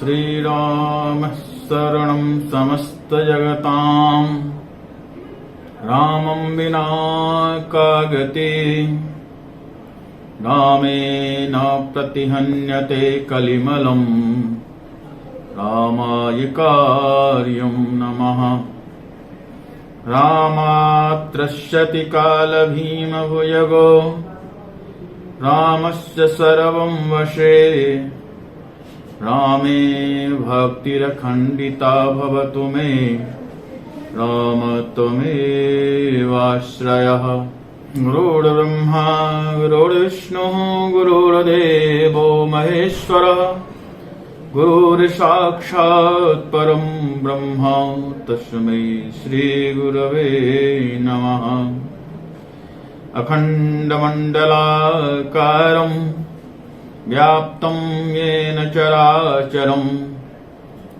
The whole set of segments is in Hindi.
श्रीराम शरणं समस्तजगतां रामं विना का गति रामेण प्रतिहन्यते कलिमलं रामाय कार्यं नमः। रामात्रस्यति कालभीमभुजगो रामस्य सर्वं वशे रामे भक्तिरखण्डिता भवतु मे राम त्वमेवाश्रयः। गुरुर्ब्रह्मा गुरुर्विष्णुः गुरुर्देवो महेश्वरः गुरुर्साक्षात् परं ब्रह्म तस्मै श्रीगुरवे नमः। अखण्डमण्डलाकारं व्याप्तं येन चराचरं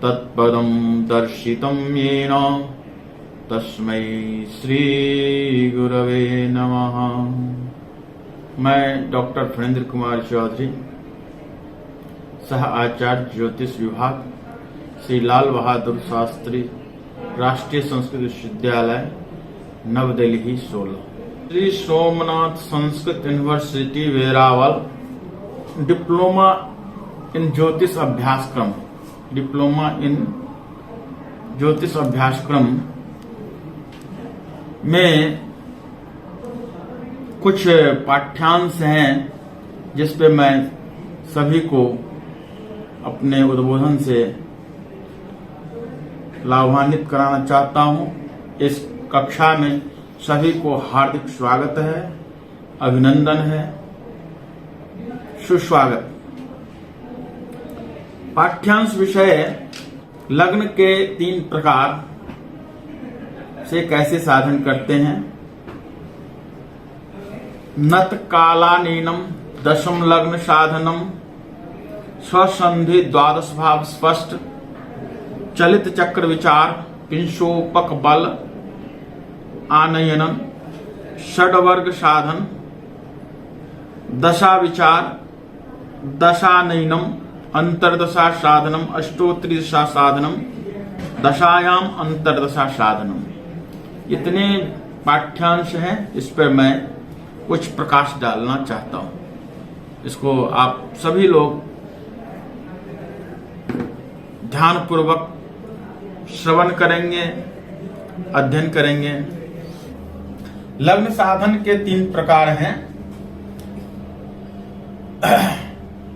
तत्पदं दर्शितं येन तस्मै श्रीगुरवे नमः। मैं डॉक्टर फणींद्र कुमार चौधरी, सह आचार्य ज्योतिष विभाग, श्री लाल बहादुर शास्त्री राष्ट्रीय संस्कृत विश्वविद्यालय, नवदिल्ली 16। Shri Somnath Sanskrit university Veraval diploma in ज्योतिष अभ्यासक्रम, डिप्लोमा इन ज्योतिष अभ्यासक्रम में कुछ पाठ्यांश हैं जिस पे मैं सभी को अपने उद्बोधन से लाभान्वित कराना चाहता हूं। इस कक्षा में सभी को हार्दिक स्वागत है, अभिनंदन है, सुस्वागत। पाठ्यांश विषय लग्न के 3 प्रकार से कैसे साधन करते हैं। नत कालानीनम दशम लग्न साधनम स्वसंधि द्वादश भाव स्पष्ट चलित चक्र विचार पिंशोपक बल आनयनन षड्वर्ग साधन दशा विचार दशानयनम अंतर्दशा साधनम अष्टोत्तरदशा साधनम दशायाम अंतर्दशा साधनम। इतने पाठ्यांश हैं, इस पर मैं कुछ प्रकाश डालना चाहता हूं। इसको आप सभी लोग ध्यानपूर्वक श्रवण करेंगे, अध्ययन करेंगे। लग्न साधन के 3 प्रकार हैं।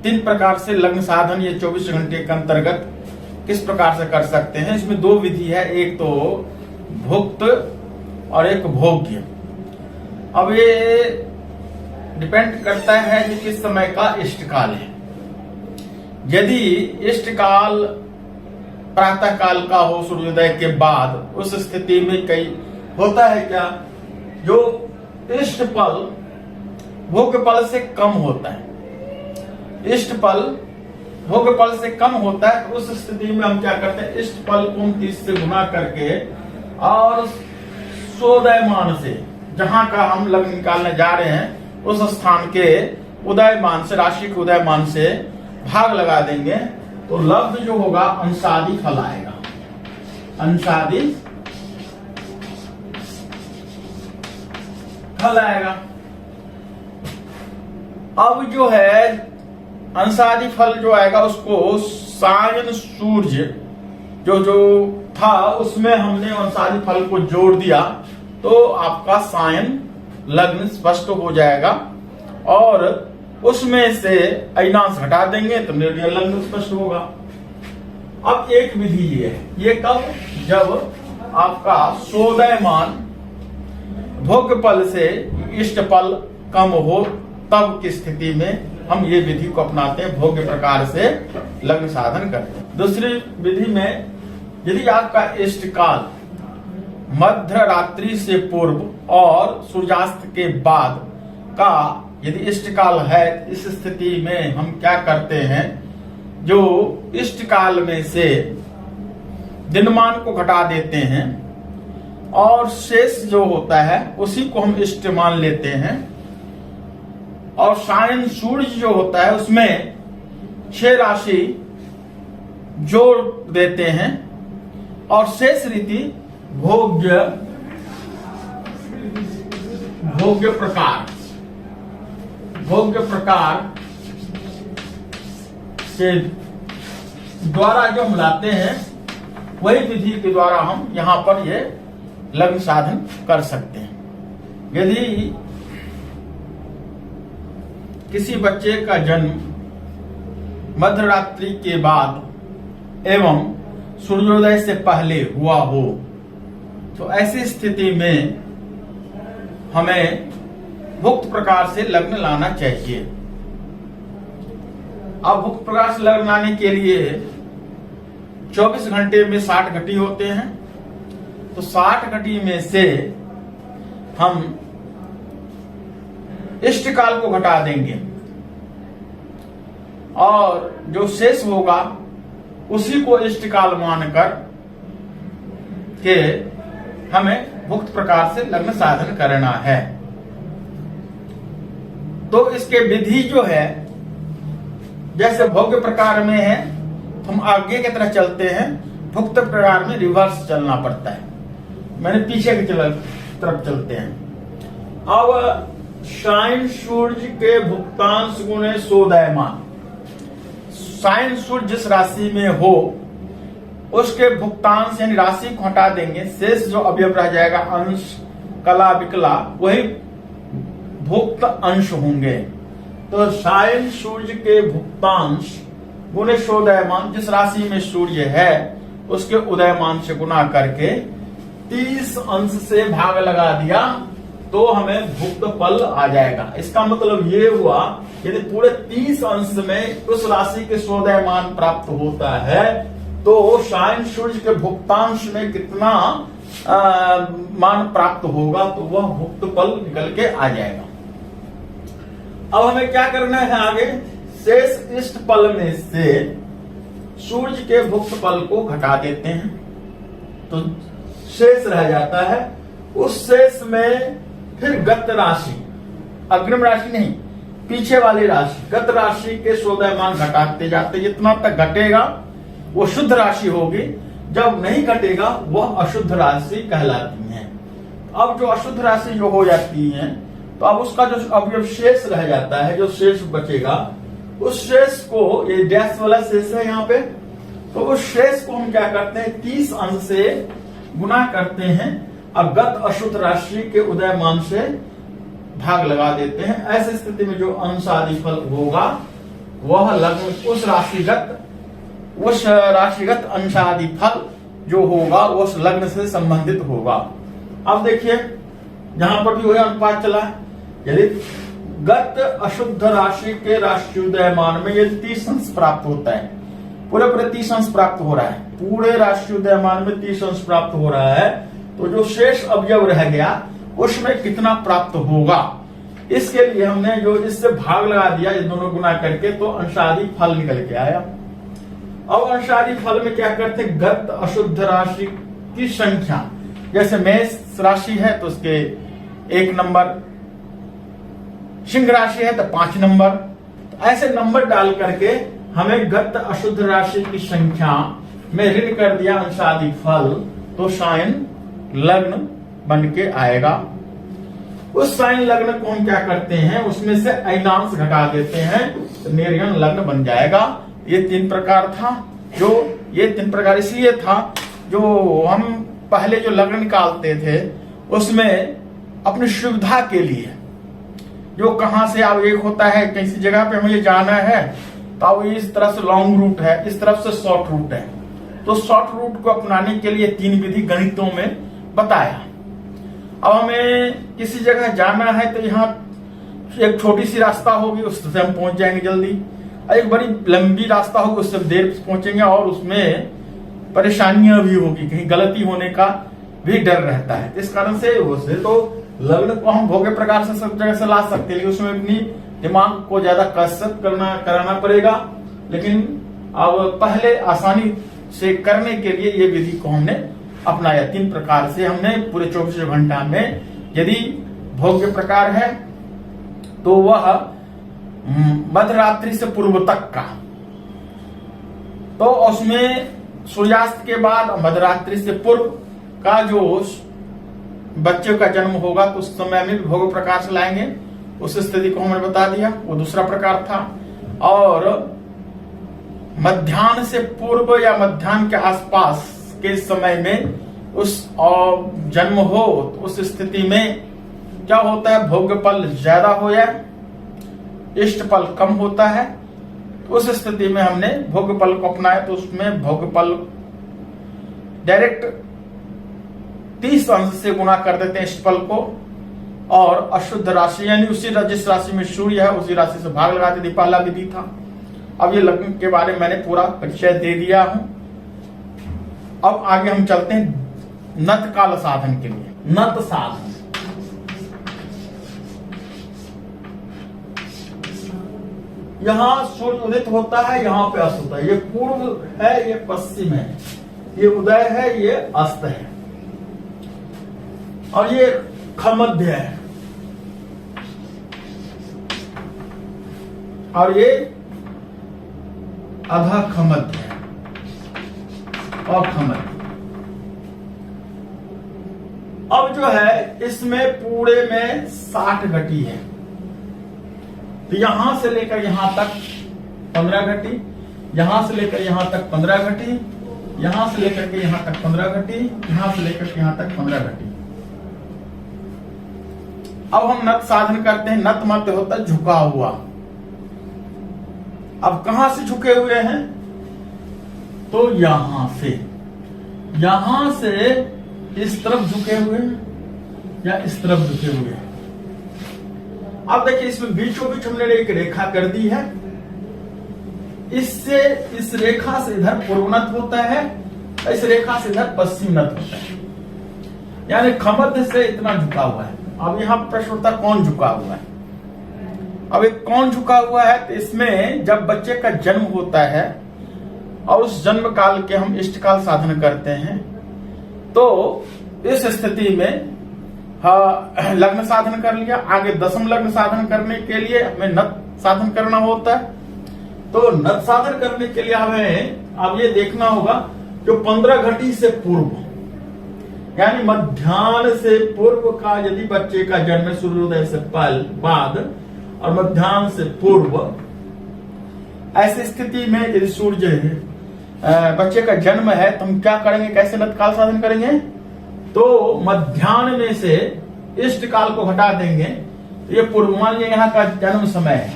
3 प्रकार से लग्न साधन ये 24 घंटे के अंतर्गत किस प्रकार से कर सकते हैं। इसमें 2 विधि है, एक तो भुक्त और एक भोग्य। अब ये डिपेंड करता है कि किस समय का इष्टकाल है। यदि इष्टकाल प्रातः काल का हो सूर्योदय के बाद, उस स्थिति में कई होता है क्या, जो इष्टफल भोगफल से कम होता है, इष्टफल भोगफल से कम होता है, तो उस स्थिति में हम क्या करते हैं, इष्टफल को 30 से गुना करके और सोदयमान से, जहां का हम लग्न निकालने जा रहे हैं उस स्थान के उदयमान से, राशि के उदयमान से भाग लगा देंगे, तो लब्ध जो होगा अंशादि फल आएगा। अंशादि फल आएगा। अब जो है अंशादि फल जो आएगा उसको सायन सूर्य जो था उसमें हमने अंशादि फल को जोड़ दिया, तो आपका सायन लग्न स्पष्ट हो जाएगा। और उसमें से अयनांश हटा देंगे तो निर्णय लग्न स्पष्ट होगा। अब एक विधि ये है, ये कब, जब आपका सोदयमान भोगफल से इष्टफल कम हो, तब की स्थिति में हम ये विधि को अपनाते हैं, भोग्य प्रकार से लग्न साधन करते हैं। दूसरी विधि में यदि आपका इष्टकाल मध्य रात्रि से पूर्व और सूर्यास्त के बाद का यदि इष्टकाल है, इस स्थिति में हम क्या करते हैं, जो इष्टकाल में से दिनमान को घटा देते हैं और शेष जो होता है उसी को हम इष्ट मान लेते हैं। और सायन सूर्य जो होता है उसमें 6 राशि जोड़ देते हैं और शेष रीति भोग्य प्रकार से द्वारा जो हम लाते हैं वही विधि के द्वारा हम यहाँ पर ये लग्न साधन कर सकते हैं। यदि किसी बच्चे का जन्म मध्यरात्रि के बाद एवं सूर्योदय से पहले हुआ हो तो ऐसी स्थिति में हमें भुक्त प्रकार से लग्न लाना चाहिए। अब भुक्त प्रकार से लग्न लाने के लिए 24 घंटे में 60 घटी होते हैं, तो 60 घटी में से हम इष्ट काल को घटा देंगे और जो शेष होगा उसी को इष्ट काल मानकर के हमें भुक्त प्रकार से लग्न साधन करना है। तो इसके विधि जो है, जैसे भोग्य प्रकार में है तो हम आगे की तरह चलते हैं, भुक्त प्रकार में रिवर्स चलना पड़ता है, मैंने पीछे की तरफ चलते हैं। अब सायन सूर्य के भुक्तांश गुणे सोदयमान, सायन सूर्य जिस राशि में हो उसके भुक्तांश यानी राशि को हटा देंगे, शेष जो अवयव रह जाएगा अंश कला विकला वही भुक्त अंश होंगे। तो सायन सूर्य के भुक्तांश गुणे सोदयमान, जिस राशि में सूर्य है उसके उदयमान से गुना करके 30 अंश से भाग लगा दिया तो हमें भुक्त फल आ जाएगा। इसका मतलब ये हुआ यदि पूरे 30 अंश में उस राशि के सोदयमान प्राप्त होता है तो सायन सूर्य के भुक्तांश में कितना मान प्राप्त होगा तो वह भुक्त फल निकल के आ जाएगा। अब हमें क्या करना है आगे, शेष इष्ट फल में से सूर्य के भुक्त फल को घटा देते हैं तो शेष रह जाता है। उस शेष में फिर गत राशि, अग्रिम राशि नहीं, पीछे वाली राशि गत राशि के सोदयमान घटाते जाते, जितना तक घटेगा वो शुद्ध राशि होगी, जब नहीं घटेगा वह अशुद्ध राशि कहलाती है। अब जो अशुद्ध राशि जो हो जाती है तो अब उसका जो अवयव शेष रह जाता है, जो शेष बचेगा उस शेष को, ये डैश वाला शेष है यहाँ पे, तो उस शेष को हम क्या करते हैं 30 अंश से गुना करते हैं और गत अशुद्ध राशि के उदयमान से भाग लगा देते हैं। ऐसी स्थिति में जो अंशादि फल होगा वह लग्न उस राशिगत अंशादि फल जो होगा वो उस लग्न से संबंधित होगा। अब देखिए जहां पर भी वही अनुपात चला है, यदि गत अशुद्ध राशि के राशि उदयमान में यदि 30 अंश प्राप्त होता है, पूरे 30 अंश प्राप्त हो रहा है, पूरे राशि उदयमान में 30 अंश प्राप्त हो रहा है, तो जो शेष अवयव रह गया उसमें कितना प्राप्त होगा, इसके लिए हमने जो इससे भाग लगा दिया ये दोनों गुना करके, तो अंशादि फल निकल के आया। अब अंशादि फल में क्या करते हैं, गत अशुद्ध राशि की संख्या, जैसे मेष राशि है तो उसके 1 नंबर, सिंह राशि है तो 5 नंबर, तो ऐसे नंबर डाल करके हमें गत अशुद्ध राशि की संख्या में ऋण कर दिया अंशादि फल, तो सायन लग्न बन के आएगा। उस सायन लग्न को हम क्या करते हैं, उसमें से अयनांश घटा देते हैं तो निर्यन लग्न बन जाएगा। ये 3 प्रकार था, जो ये 3 प्रकार इसलिए था जो हम पहले जो लग्न निकालते थे उसमें अपनी सुविधा के लिए, जो कहां से अब एक होता है किसी जगह पे मुझे जाना है तो अब इस तरफ से लॉन्ग रूट है, इस तरफ से शॉर्ट रूट है, तो शॉर्ट रूट को अपनाने के लिए 3 विधि गणितों में बताया। अब हमें किसी जगह जाना है तो यहाँ एक छोटी सी रास्ता होगी उससे हम पहुंच जाएंगे जल्दी, और एक बड़ी लंबी रास्ता होगी उससे देर से पहुंचेंगे और उसमें परेशानियां भी होगी, कहीं गलती होने का भी डर रहता है। इस कारण से उसे तो लग्न को हम भोग्य प्रकार से सब जगह से ला सकते हैं, लेकिन उसमें अपनी दिमाग को ज्यादा कसरत कराना पड़ेगा। लेकिन अब पहले आसानी से करने के लिए ये विधि को हमने अपनाया। 3 प्रकार से हमने पूरे 24 घंटा में, यदि भोग्य प्रकार है तो वह मध्यरात्रि से पूर्व तक का, तो उसमें सूर्यास्त के बाद मध्यरात्रि से पूर्व का जो बच्चे का जन्म होगा तो उस समय में भोग प्रकाश लाएंगे। उस स्थिति को हमने बता दिया, वो दूसरा प्रकार था। और मध्याह्न से पूर्व या मध्याह्न के आसपास के समय में उस जन्म हो तो उस स्थिति में क्या होता है, भोग्यफल ज्यादा हो या इष्टफल कम होता है। उस स्थिति में हमने भोग्यफल को अपनाया तो उसमें भोग्यफल डायरेक्ट 30 अंश से गुणा कर देते हैं इष्टफल को, और अशुद्ध राशि यानी उसी जिस राशि में सूर्य है उसी राशि से भाग लगा देती, पहला विधि था। अब ये लग्न के बारे में मैंने पूरा परिचय दे दिया हूं। अब आगे हम चलते हैं नत काल साधन के लिए। नत साधन, यहां सूर्य उदित होता है, यहां पे अस्त होता है। ये पूर्व है, ये पश्चिम है, ये उदय है, ये अस्त है, और ये खमध्य है, और ये अधा खमध्य है और खमध्य। अब जो है इसमें पूरे में 60 घटी है। तो यहां से लेकर यहां तक 15 घटी, यहां से लेकर यहां तक 15 घटी, यहां से लेकर के यहां तक 15 घटी, यहां से लेकर के यहां तक 15 घटी। अब हम नत साधन करते हैं। नत मत होता है झुका हुआ। अब कहां से झुके हुए हैं, तो यहां से इस तरफ झुके हुए हैं या इस तरफ झुके हुए हैं। अब देखिए इसमें बीचों बीच हमने एक रेखा कर दी है। इससे इस रेखा से इधर पूर्वनत होता है, इस रेखा से इधर पश्चिम नत होता है, यानी खमध्य से इतना झुका हुआ है। अब यहां प्रश्न उठता कौन झुका हुआ है। अब एक कौन झुका हुआ है, तो इसमें जब बच्चे का जन्म होता है और उस जन्म काल के हम इष्ट काल साधन करते हैं, तो इस स्थिति में लग्न साधन कर लिया। आगे दशम लग्न साधन करने के लिए हमें नत साधन करना होता है। तो नत साधन करने के लिए हमें अब ये देखना होगा जो 15 घटी से पूर्व यानी मध्याह्न से पूर्व का यदि बच्चे का जन्म सूर्योदय से बाद और मध्याह्न से पूर्व, ऐसी स्थिति में यदि सूर्य बच्चे का जन्म है तो हम क्या करेंगे, कैसे नत काल साधन करेंगे। तो मध्याह्न में से इष्ट काल को हटा देंगे। ये पूर्व, मान लिया यहाँ का जन्म समय है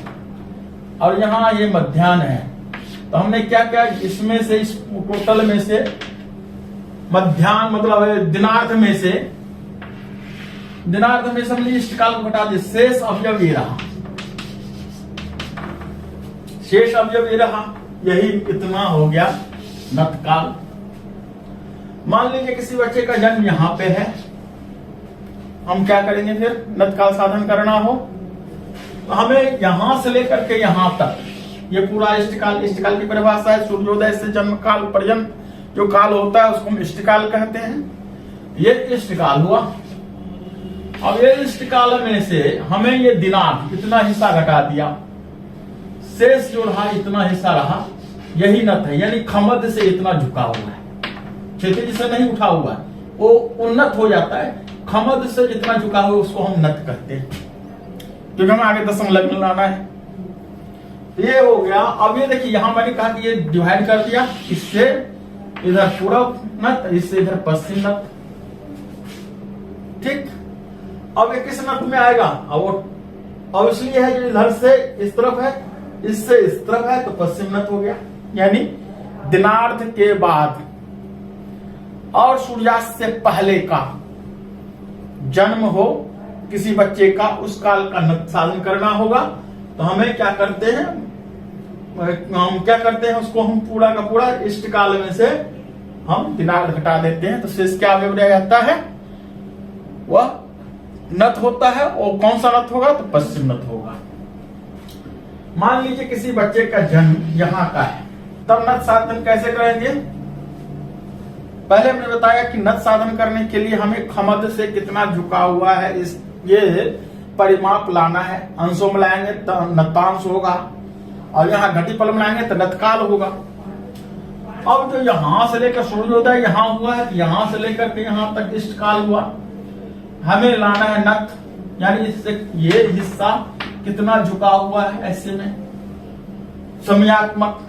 और यहाँ ये मध्याह्न है, तो हमने क्या किया, इसमें से इस टोटल में से मध्याह्न मतलब दिनार्थ में से हमने इष्ट काल को हटा दिया। शेष अवयव ये रहा, शेष अवयव ये रहा, यही इतना हो गया नत काल। मान लीजिए किसी बच्चे का जन्म यहां पे है, हम क्या करेंगे फिर नत काल साधन करना हो तो हमें यहां से लेकर के यहां तक ये पूरा इष्ट काल की परिभाषा है। सूर्योदय से जन्म काल पर्यंत जो काल होता है उसको हम इष्ट काल कहते हैं। ये इष्ट काल हुआ। अब ये इष्ट काल में से हमें ये दिनांक इतना हिस्सा घटा दिया, शेष जो रहा इतना हिस्सा रहा, यही नत है, यानी खमध्य से इतना झुका हुआ है, क्षैतिज से नहीं उठा हुआ है, वो उन्नत हो जाता है। खमध्य से जितना झुका हुआ उसको हम नत कहते हैं, क्योंकि हमें आगे दशम लग्न लाना है। ये हो गया। अब ये देखिए यहां मैंने कहा कि ये डिवाइड कर दिया, इससे इधर पूरब नत, इससे इधर पश्चिम नत, ठीक। अब ये किस नत में आएगा, अब इसलिए है जो इधर से इस तरफ है, इससे इस तरफ है, तो पश्चिम नत हो गया। यानी दिनार्थ के बाद और सूर्यास्त से पहले का जन्म हो किसी बच्चे का, उस काल का नत साधन करना होगा। तो हमें क्या करते हैं, उसको हम पूरा का पूरा इष्ट काल में से हम दिनार्थ घटा देते हैं, तो शेष क्या अवयव रह जाता है, वह नत होता है। और कौन सा नत होगा, तो पश्चिम नत होगा। मान लीजिए किसी बच्चे का जन्म यहां का है, तब नत साधन कैसे करेंगे। पहले हमने बताया कि नत साधन करने के लिए हमें खमध्य से कितना झुका हुआ है ये परिमाप लाना है। अंशों में लाएंगे तो नतांश होगा, और यहाँ घटीफल में लाएंगे तो नतकाल होगा। अब जो यहां से लेकर सूर्योदय यहां हुआ है, यहां से लेकर के यहां तक इष्टकाल हुआ, हमें लाना है नथ, यानी इससे ये हिस्सा कितना झुका हुआ है ऐसे में समयात्मक।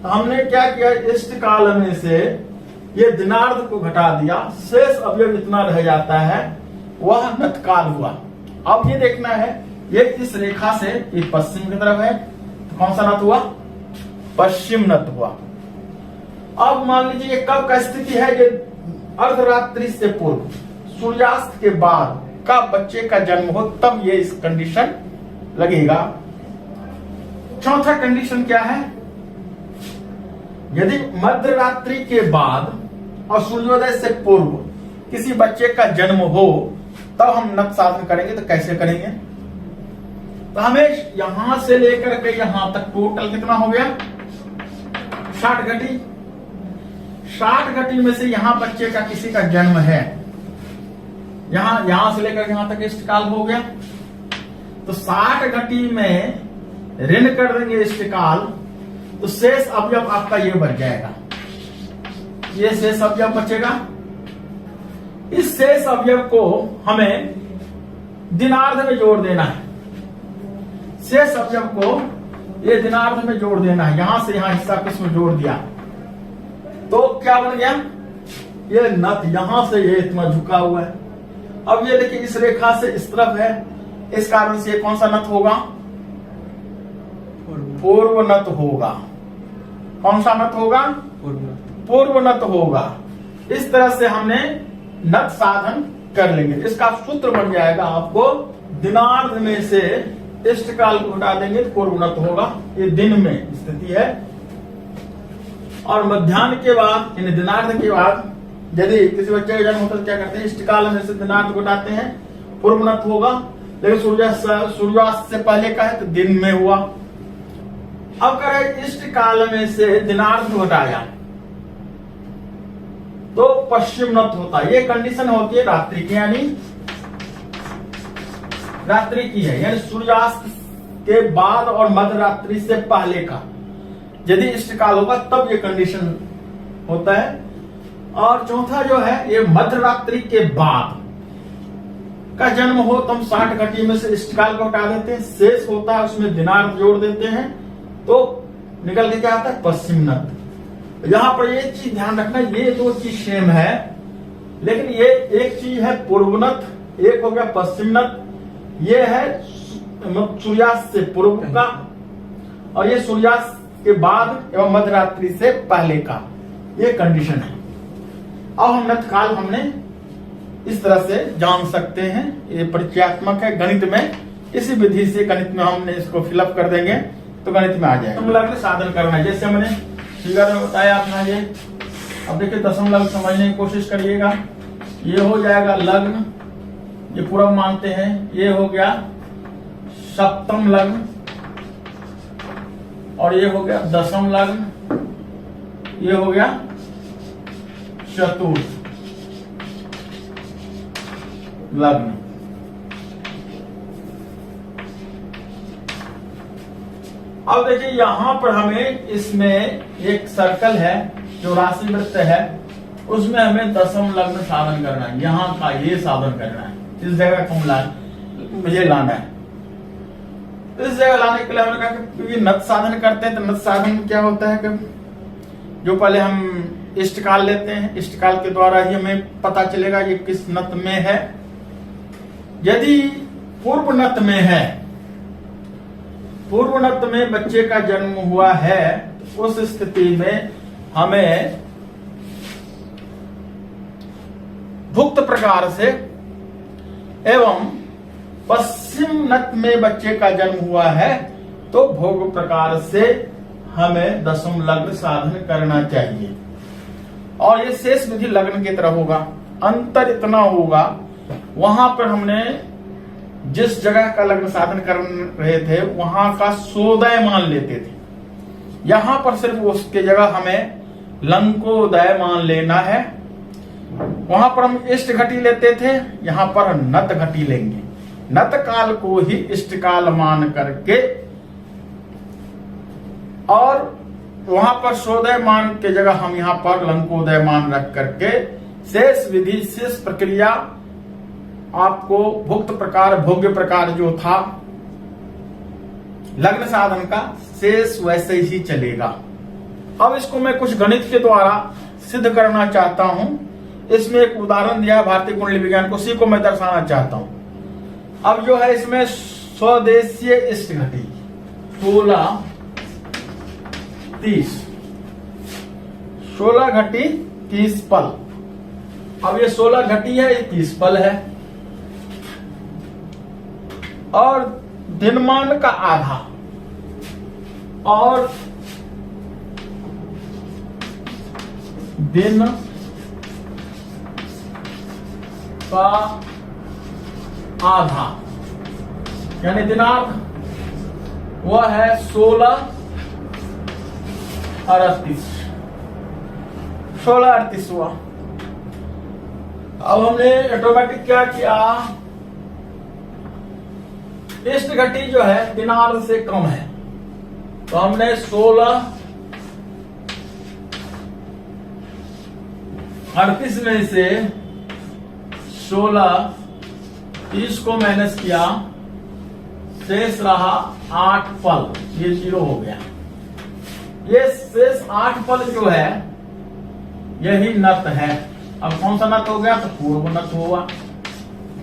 तो हमने क्या किया, इष्टकाल में से ये दिनार्ध को घटा दिया, शेष अवयव इतना रह जाता है, वह नतकाल हुआ। अब ये देखना है, ये इस रेखा से ये पश्चिम की तरफ है, तो कौन सा नत हुआ, पश्चिम नत हुआ। अब मान लीजिए ये कब का स्थिति है, ये अर्धरात्रि से पूर्व, सूर्यास्त के बाद का बच्चे का जन्म हो, तब ये इस कंडीशन लगेगा। चौथा कंडीशन क्या है, यदि मध्य रात्रि के बाद और सूर्योदय से पूर्व किसी बच्चे का जन्म हो, तब हम नत साधन करेंगे। तो कैसे करेंगे, तो हमें यहां से लेकर के यहां तक टोटल कितना हो गया, 60 घटी। 60 घटी में से यहां बच्चे का किसी का जन्म है, यहां से लेकर यहां तक इष्टकाल हो गया, तो 60 घटी में ऋण कर देंगे इष्टकाल, तो शेष अवयव आपका ये बच जाएगा, ये शेष अवयव बचेगा। इस शेष अवयव को हमें दिनार्ध में जोड़ देना है, शेष अवयव को ये दिनार्ध में जोड़ देना है, यहां से यहां हिस्सा किसमें जोड़ दिया, तो क्या बन गया, ये नत यहां से ये इतना झुका हुआ है। अब ये देखिए इस रेखा से इस तरफ है, इस कारण से कौन सा नत होगा, पूर्व नत होगा। कौन सा नत होगा, पूर्व नत होगा। इस तरह से हमने नत साधन कर लेंगे। इसका सूत्र बन जाएगा आपको, दिनार्ध में से इष्टकाल को हटा देंगे तो पूर्व नत होगा, ये दिन में स्थिति है। और मध्याह्न के बाद, यानी दिनार्ध के बाद यदि किसी बच्चे का जन्म होता है तो क्या करते हैं, इष्टकाल में से दिनार्ध को हटाते हैं, पूर्व नत होगा। लेकिन सूर्यास्त से पहले का है तो दिन में हुआ। अब करें इष्टकाल में से दिनार्ध को हटाया तो पश्चिम नत होता है। ये कंडीशन होती है रात्रि की, यानी रात्रि की है, यानी सूर्यास्त के बाद और मध्य रात्रि से पहले का यदि इष्टकाल होगा तब ये कंडीशन होता है। और चौथा जो है, ये मध्य रात्रि के बाद का जन्म हो तो हम 60 घटी में से इष्टकाल को हटा देते हैं, शेष होता है उसमें दिनार्ध जोड़ देते हैं, तो निकल के क्या आता है, पश्चिम नत। यहां पर ये चीज ध्यान रखना, ये दो चीज सेम है, लेकिन ये एक चीज है पूर्वनत, एक हो गया पश्चिम नत। ये है सूर्यास्त से पूर्व का, और ये सूर्यास्त के बाद एवं मध्यरात्रि से पहले का, ये कंडीशन है। अब हम नत काल हमने इस तरह से जान सकते हैं, ये परिचयात्मक है। गणित में इसी विधि से, गणित में हमने इसको फिलअप कर देंगे तो गणित में आ जाएगा। दशम लग्न साधन करना है, जैसे हमने फिगर में बताया अपना ये। अब देखिए दशम लग्न समझने की कोशिश करिएगा। ये हो जाएगा लग्न, ये पूरा मानते हैं, ये हो गया सप्तम लग्न, और ये हो गया दशम लग्न, ये हो गया चतुर्थ लग्न। अब देखिए यहां पर हमें इसमें एक सर्कल है जो राशि वृत्त है, उसमें हमें दशम लग्न साधन करना है, यहां का ये साधन करना है, इस जगह को मुझे लाना है। इस जगह लाने के लिए हमने कहा कि नत साधन करते हैं, तो नत साधन क्या होता है कि जो पहले हम इष्टकाल लेते हैं, इष्टकाल के द्वारा ही हमें पता चलेगा ये किस नत में है। यदि पूर्व नत में है, पूर्व नत में बच्चे का जन्म हुआ है, उस स्थिति में हमें भुक्त प्रकार से, एवं पश्चिम नत में बच्चे का जन्म हुआ है तो भोग प्रकार से हमें दशम लग्न साधन करना चाहिए। और ये शेष विधि लग्न की तरह होगा। अंतर इतना होगा, वहां पर हमने जिस जगह का लग्न साधन कर रहे थे वहां का सोदय मान लेते थे, यहां पर सिर्फ उसके जगह हमें लंकोदय मान लेना है। वहां पर हम इष्ट घटी लेते थे, यहां पर नत घटी लेंगे। नत काल को ही इष्ट काल मान करके और वहां पर सोदयमान के जगह हम यहाँ पर लंकोदयमान रख करके शेष विधि शेष प्रक्रिया आपको भुक्त प्रकार भोग्य प्रकार जो था लग्न साधन का शेष वैसे ही चलेगा। अब इसको मैं कुछ गणित के द्वारा सिद्ध करना चाहता हूं। इसमें एक उदाहरण दिया भारतीय कुंडली विज्ञान को, उसी को मैं दर्शाना चाहता हूं। अब जो है इसमें स्वदेशीय इष्ट घटी 16 30 16 घटी 30 पल। अब ये 16 घटी है, ये 30 पल है और दिनमान का आधा और दिन का आधा यानी दिनांक वह है 16 और 38 16 38 हुआ। अब हमने ऑटोमेटिक क्या किया, इष्ट घटी जो है दिनार से कम है तो हमने 16 38 में से 16 30 को माइनस किया, शेष रहा 8 पल, ये 0 हो गया। ये शेष 8 पल जो है यही नत है। अब कौन सा नत हो गया, तो पूर्व नत हुआ।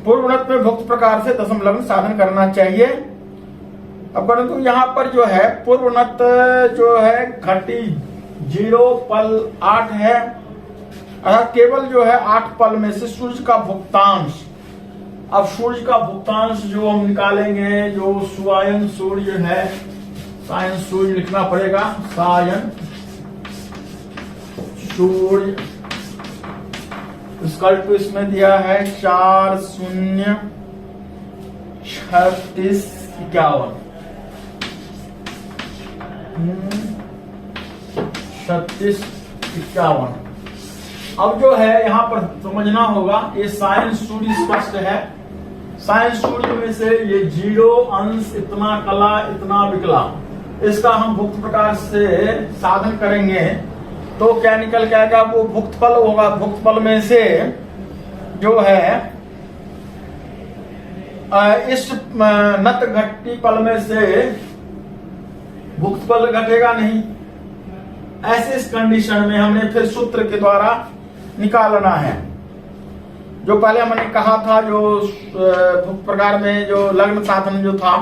पूर्व नत में भुक्त प्रकार से दशम लग्न साधन करना चाहिए। अब परंतु यहाँ पर जो है पूर्व नत जो है घटी 0 पल 8 है, केवल जो है 8 पल में से सूर्य का भुक्तांश। अब सूर्य का भुक्तांश जो हम निकालेंगे, जो सायन सूर्य है, सायन सूर्य लिखना पड़ेगा, सायन सूर्य इसका तो इसमें दिया है 4 0 36 51 36 51। अब जो है यहाँ पर समझना होगा, ये सायन सूर्य स्पष्ट है। सायन सूर्य में से ये 0 अंश इतना कला इतना विकला, इसका हम भुक्त प्रकार से साधन करेंगे तो क्या निकल के आएगा, वो भुक्त फल होगा। भुक्त फल में से जो है इस नत घटी पल में से भुक्त फल घटेगा नहीं। ऐसे इस कंडीशन में हमने फिर सूत्र के द्वारा निकालना है। जो पहले हमने कहा था, जो भुक्त प्रकार में जो लग्न साधन जो था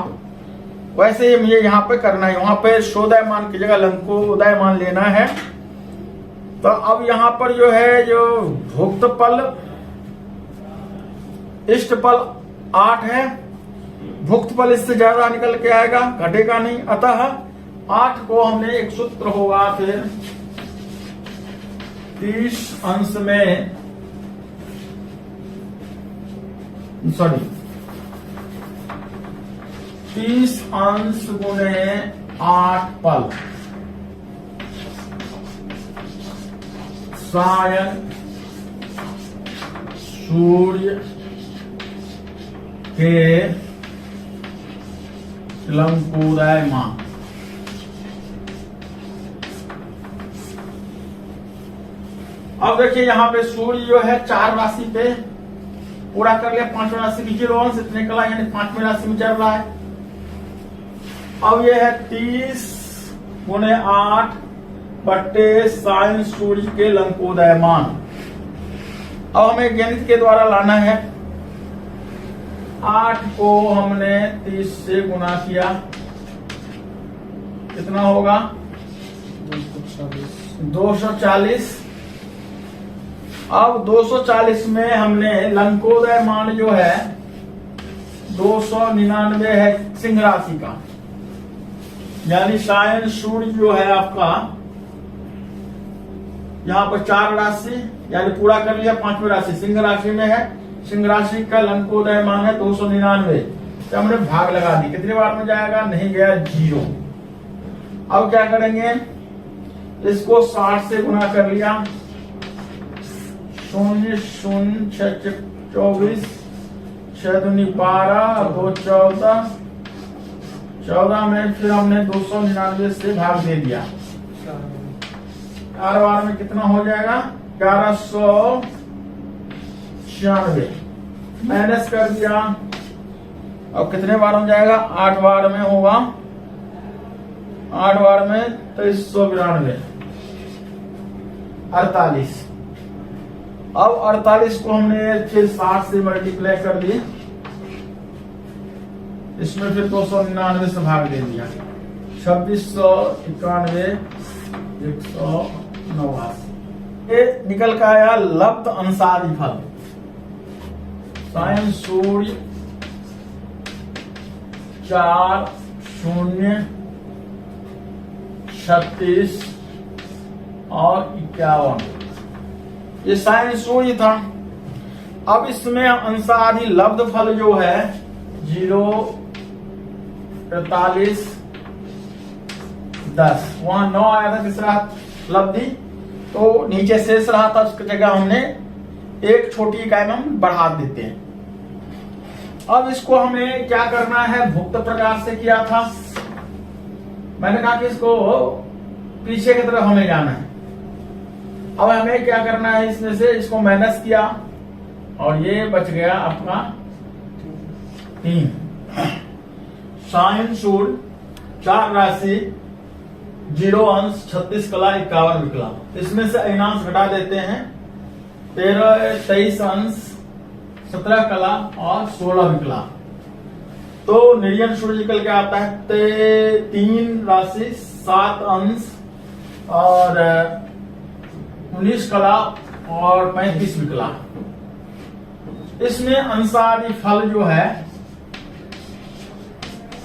वैसे ही मुझे यहाँ पे करना है। वहां पे सोदयमान की जगह लंको उदयमान लेना है। तो अब यहाँ पर जो है जो भुक्त पल इष्ट पल 8 है, भुक्त पल इससे ज्यादा निकल के आएगा, घटेगा नहीं। अतः 8 को हमने एक सूत्र होगा फिर 30 अंश में 30 अंश गुणे 8 पल सायन सूर्य के लंकोदयमान। अब देखिए यहाँ पे सूर्य जो है 4 राशि पे पूरा कर लिया, 5 राशि की 0 अंश इतने कला यानी 5वीं राशि में चल रहा है। अब ये है 30 गुणे 8 बट्टे सायन सूर्य के लंकोदयमान। अब हमें गणित के द्वारा लाना है। 8 को हमने 30 से गुना किया, कितना होगा 240। अब 240 में हमने लंकोदयमान जो है 299 है सिंह राशि का, यानी सायन सूर्य जो है आपका यहाँ पर 4 राशि यानी पूरा कर लिया, 5वीं राशि सिंह राशि में है। सिंह राशि का लंकोदयमान है 299, तो हमने भाग लगा दी। कितनी बार में जाएगा, नहीं गया 0। अब क्या करेंगे, इसको 60 से गुना कर लिया, 0 0 6 24 6 दूनी 12 2 14 में फिर हमने 299 से भाग दे दिया। 8 बार में कितना हो जाएगा 1196 माइनस कर दिया। अब कितने बार हो जाएगा 8 बार में होगा 8 बार में 2392 48। अब 48 को हमने फिर 60 से मल्टीप्लाई कर दिए, इसमें फिर 299 से भाग दे दिया 2691 189। ये निकल का आया लब्ध अंशादि फल। साइन सूर्य 4 0 36 और 51, ये साइन सूर्य था। अब इसमें अंशादि लब्ध फल जो है 0 43 10, वहां 9 आया था तीसरा लब्धि, तो नीचे शेष रहा था, उसकी जगह हमने एक छोटी इकाई में हम बढ़ा देते हैं। अब इसको हमें क्या करना है, भुक्त प्रकार से किया था, मैंने कहा कि इसको पीछे की तरफ हमें जाना है। अब हमें क्या करना है, इसमें से इसको माइनस किया और ये बच गया अपना 3। साइन सूर्य 4 राशि 0 अंश 36 कला 51 विकला, इसमें से अयनांश घटा देते हैं 23 अंश 17 कला और 16 विकला, तो निर्जन सूर्य निकल के आता है 3 राशि 7 अंश और 19 कला और 35 विकला। इसमें अंशादि फल जो है,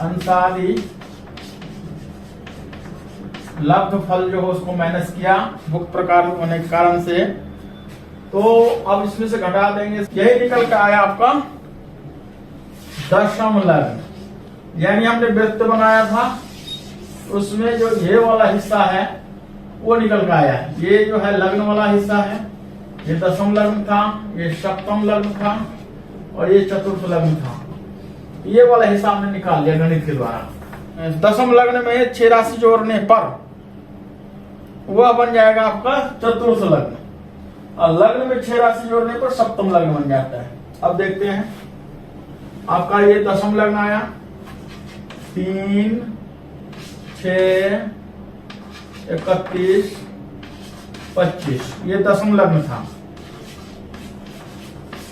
अंशादि लब्ध फल जो है उसको माइनस किया भुक्त प्रकार होने के कारण से, तो अब इसमें से घटा देंगे, यही निकल कर आया आपका दशम लग्न। यानी हमने वृत्त बनाया था, उसमें जो ये वाला हिस्सा है वो निकल कर आया। ये जो है लग्न वाला हिस्सा है, ये दशम लग्न था, ये सप्तम लग्न था और ये चतुर्थ लग्न था। ये वाला हिस्सा हमने निकाल लिया गणित के द्वारा। दशम लग्न में 6 राशि जोड़ने पर वह बन जाएगा आपका चतुर्थ लग्न, और लग्न में 6 राशि जोड़ने पर सप्तम लग्न बन जाता है। अब देखते हैं, आपका ये दशम लग्न आया 3 6 31 25, ये दशम लग्न था।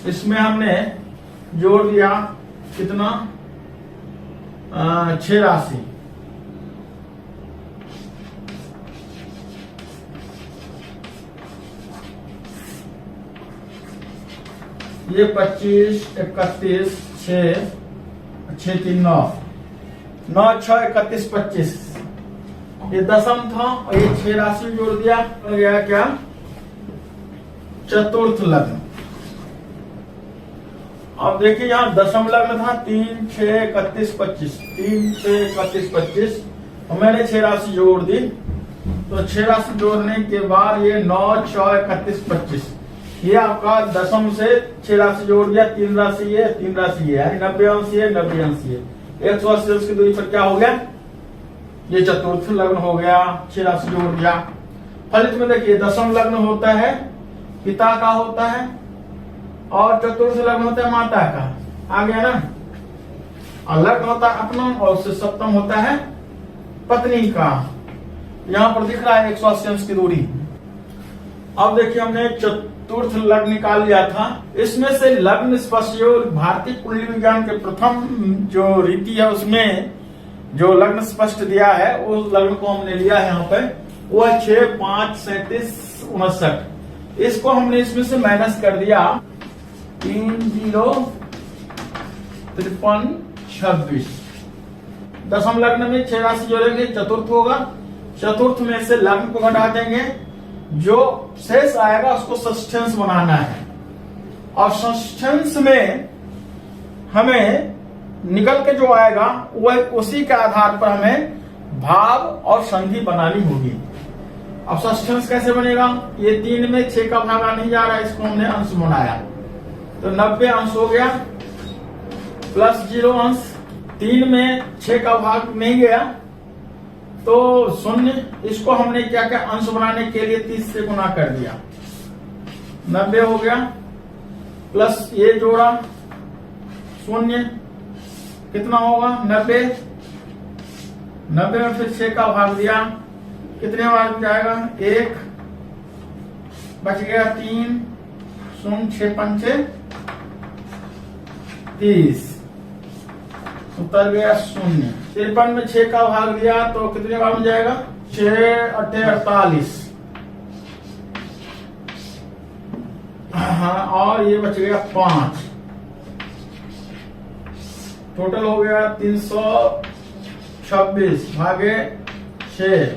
इसमें हमने जोड़ दिया कितना 6 राशि, ये 25 31 6 6 3 9 9 6 31 25, ये दशम था और ये 6 राशि जोड़ दिया, हो गया क्या चतुर्थ लग्न। अब देखिए यहाँ दशम लग्न था 3 6 31 25, 3 6 31 25 और मैंने 6 राशि जोड़ दी, तो 6 राशि जोड़ने के बाद ये 9 6 31 25, ये आपका दशम से 6 राशि जोड़ दिया, 3 राशि ये 3 राशि ये, यानी 90 अंश ये 90 अंश ये, 180 अंश की दूरी पर क्या हो गया, ये चतुर्थ लग्न हो गया। 6 राशि जोड़ दिया। फलित में देखिए दशम लग्न होता है पिता का होता है और चतुर्थ लग्न होता है माता का, आ गया ना, और लग्न होता है अपना और उससे सप्तम होता है पत्नी का। यहाँ पर दिख रहा है 180 अंश की दूरी। अब देखिए हमने चतुर्थ लग्न निकाल लिया था, इसमें से लग्न स्पष्ट जो भारतीय कुंडली विज्ञान के प्रथम जो रीति है उसमें जो लग्न स्पष्ट दिया है उस लग्न को हमने लिया है यहाँ पे, वो है 6 5 37 59। इसको हमने इसमें से माइनस कर दिया 3 0 53 26। दशम लग्न में 6 राशि जोड़ेंगे चतुर्थ होगा, चतुर्थ में से लग्न को घटा देंगे, जो शेष आएगा उसको षष्ठ्यांश बनाना है, और षष्ठ्यांश में हमें निकल के जो आएगा वह उसी के आधार पर हमें भाव और संधि बनानी होगी। अब षष्ठ्यांश कैसे बनेगा, ये 3 में 6 का भागा नहीं जा रहा है, इसको हमने अंश बनाया तो 90 अंश हो गया प्लस 0 अंश, 3 में 6 का भाग नहीं गया तो शून्य, इसको हमने क्या क्या अंश बनाने के लिए 30 से गुना कर दिया, 90 हो गया, प्लस ये जोड़ा शून्य, कितना होगा 90, 90 में फिर 6 का भाग दिया, कितने बार जाएगा 1, बच गया 3, 0 6 5 30, उतर गया 0। 53 में 6 का भाग दिया तो कितने बार में जाएगा 6 8 48। हाँ, और ये बच गया 5, टोटल हो गया 326 भागे 6,